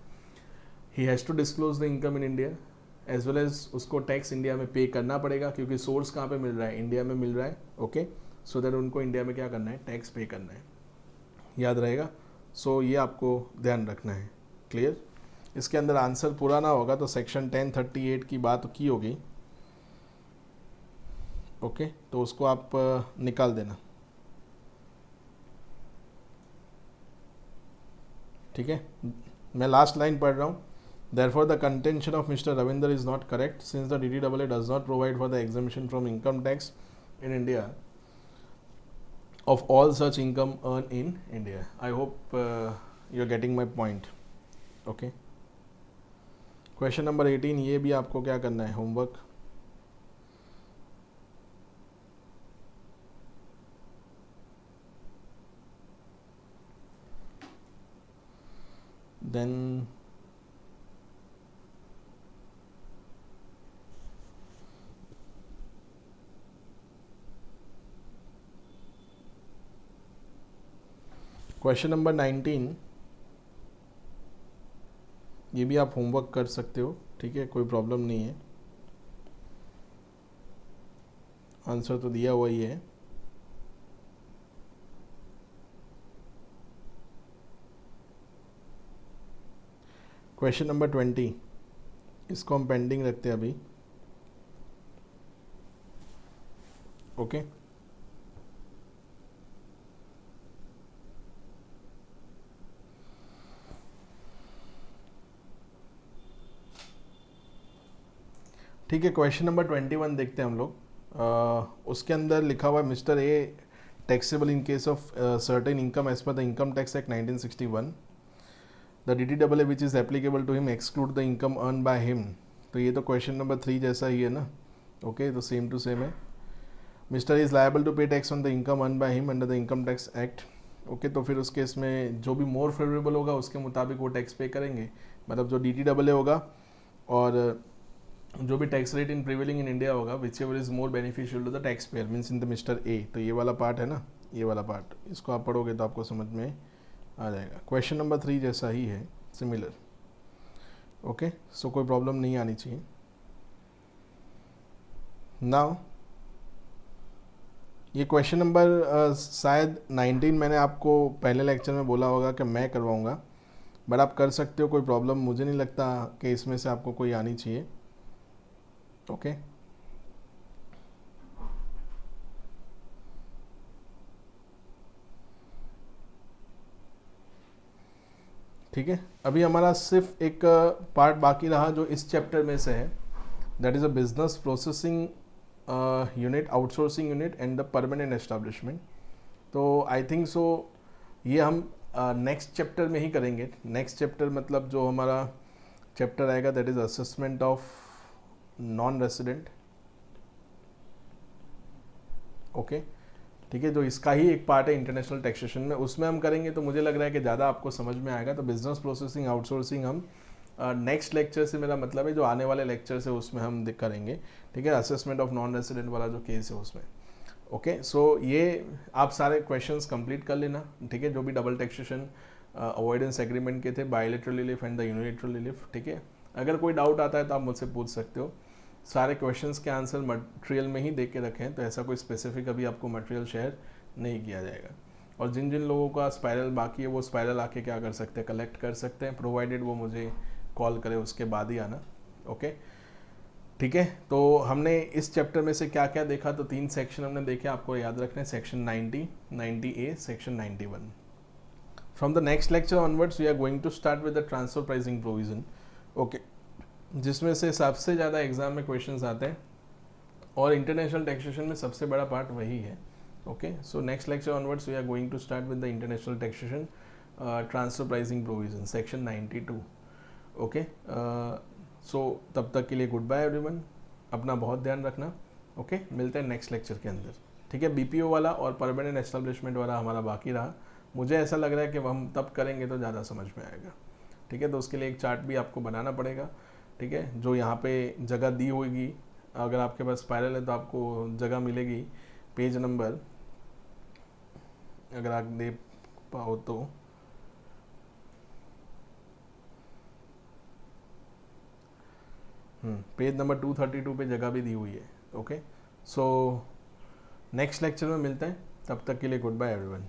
He has to disclose the income in India as well as उसको टैक्स इंडिया में पे करना पड़ेगा, क्योंकि सोर्स कहाँ पे मिल रहा है, इंडिया में मिल रहा है। ओके, सो दैट उनको इंडिया में क्या करना है, टैक्स पे करना है, याद रहेगा। सो ये आपको ध्यान रखना है, क्लियर। इसके अंदर आंसर पूरा ना होगा तो सेक्शन 1038 की बात की होगी, ओके, तो उसको आप निकाल देना, ठीक है। मैं लास्ट लाइन पढ़ रहा हूँ। Therefore, the contention of Mr. Ravinder is not correct, since the DTAA does not provide for the exemption from income tax in India of all such income earned in India. I hope you're getting my point. Okay. Question number 18, ये भी आपको क्या करना है, homework. Then question number 19, ये भी आप homework कर सकते हो, ठीक है, कोई प्रॉब्लम नहीं है, आंसर तो दिया हुआ ही है। क्वेश्चन नंबर 20, इसको हम पेंडिंग रखते हैं अभी, ओके। ठीक है, क्वेश्चन नंबर 21 देखते हैं हम लोग। उसके अंदर लिखा हुआ है mister A taxable in case of certain income as per the income tax act 1961, the DTAA which is applicable to him exclude the income earn by him. तो ये तो क्वेश्चन नंबर 3 जैसा ही है ना, ओके, तो सेम टू सेम है। Mister is liable to pay tax on the income earn by him under the income tax act, okay. तो फिर उस केस में जो भी मोर फेवरेबल होगा उसके मुताबिक वो टैक्स पे करेंगे, मतलब जो DTAA होगा और जो भी tax rate in prevailing in India होगा, which ever is more beneficial to the tax payer means in the mister A. तो ये वाला पार्ट है ना, ये वाला पार्ट, इसको आप पढ़ोगे तो आपको समझ में आ जाएगा। क्वेश्चन नंबर 3 जैसा ही है, सिमिलर, ओके, सो कोई प्रॉब्लम नहीं आनी चाहिए। नाउ ये क्वेश्चन नंबर शायद 19 मैंने आपको पहले लेक्चर में बोला होगा कि मैं करवाऊँगा, बट आप कर सकते हो, कोई प्रॉब्लम मुझे नहीं लगता कि इसमें से आपको कोई आनी चाहिए, ओके। ठीक है, अभी हमारा सिर्फ एक पार्ट बाकी रहा जो इस चैप्टर में से है, that is a business processing unit, outsourcing unit and the permanent establishment. तो आई थिंक सो ये हम नेक्स्ट चैप्टर में ही करेंगे। नेक्स्ट चैप्टर मतलब जो हमारा चैप्टर आएगा that is assessment of non resident, okay, ठीक है, जो इसका ही एक पार्ट है इंटरनेशनल टैक्सेशन में, उसमें हम करेंगे। तो मुझे लग रहा है कि ज़्यादा आपको समझ में आएगा। तो बिजनेस प्रोसेसिंग आउटसोर्सिंग हम नेक्स्ट लेक्चर से, मेरा मतलब है जो आने वाले लेक्चर से उसमें हम करेंगे, ठीक है, असेसमेंट ऑफ नॉन रेसिडेंट वाला जो केस है उसमें। ओके, सो ये आप सारे क्वेश्चंस कंप्लीट कर लेना, ठीक है, जो भी डबल टैक्सेशन अवॉइडेंस एग्रीमेंट के थे, bilateral relief and the unilateral relief, ठीक है। अगर कोई डाउट आता है तो आप मुझसे पूछ सकते हो। सारे क्वेश्चंस के आंसर मटेरियल में ही दे के रखें, तो ऐसा कोई स्पेसिफिक अभी आपको मटेरियल शेयर नहीं किया जाएगा। और जिन जिन लोगों का स्पाइरल बाकी है वो स्पाइरल आके क्या कर सकते हैं, कलेक्ट कर सकते हैं, प्रोवाइडेड वो मुझे कॉल करे, उसके बाद ही आना। ओके, ठीक है। तो हमने इस चैप्टर में से क्या क्या देखा, तो 3 सेक्शन हमने देखे, आपको याद रखना है, section 90, 90A, section 91। From the next lecture onwards we are going to start with the transfer pricing provision, okay, जिसमें से सबसे ज़्यादा एग्जाम में क्वेश्चंस आते हैं और इंटरनेशनल टैक्सेशन में सबसे बड़ा पार्ट वही है। Okay, so next lecture onwards we are going to start with the international taxation transfer pricing provision, section 92। Okay, so तब तक के लिए गुड बाय एवरीवन, अपना बहुत ध्यान रखना। ओके, मिलते हैं नेक्स्ट लेक्चर के अंदर, ठीक है। बीपीओ वाला और परमानेंट एस्टेब्लिशमेंट वाला हमारा बाकी रहा, मुझे ऐसा लग रहा है कि हम तब करेंगे तो ज़्यादा समझ में आएगा, ठीक है। तो उसके लिए एक चार्ट भी आपको बनाना पड़ेगा, ठीक है, जो यहाँ पे जगह दी होगी, अगर आपके पास स्पाइरल है तो आपको जगह मिलेगी, पेज नंबर अगर आप दे पाओ तो, पेज नंबर 232 पे जगह भी दी हुई है। ओके, सो नेक्स्ट लेक्चर में मिलते हैं, तब तक के लिए गुड बाय एवरीवन।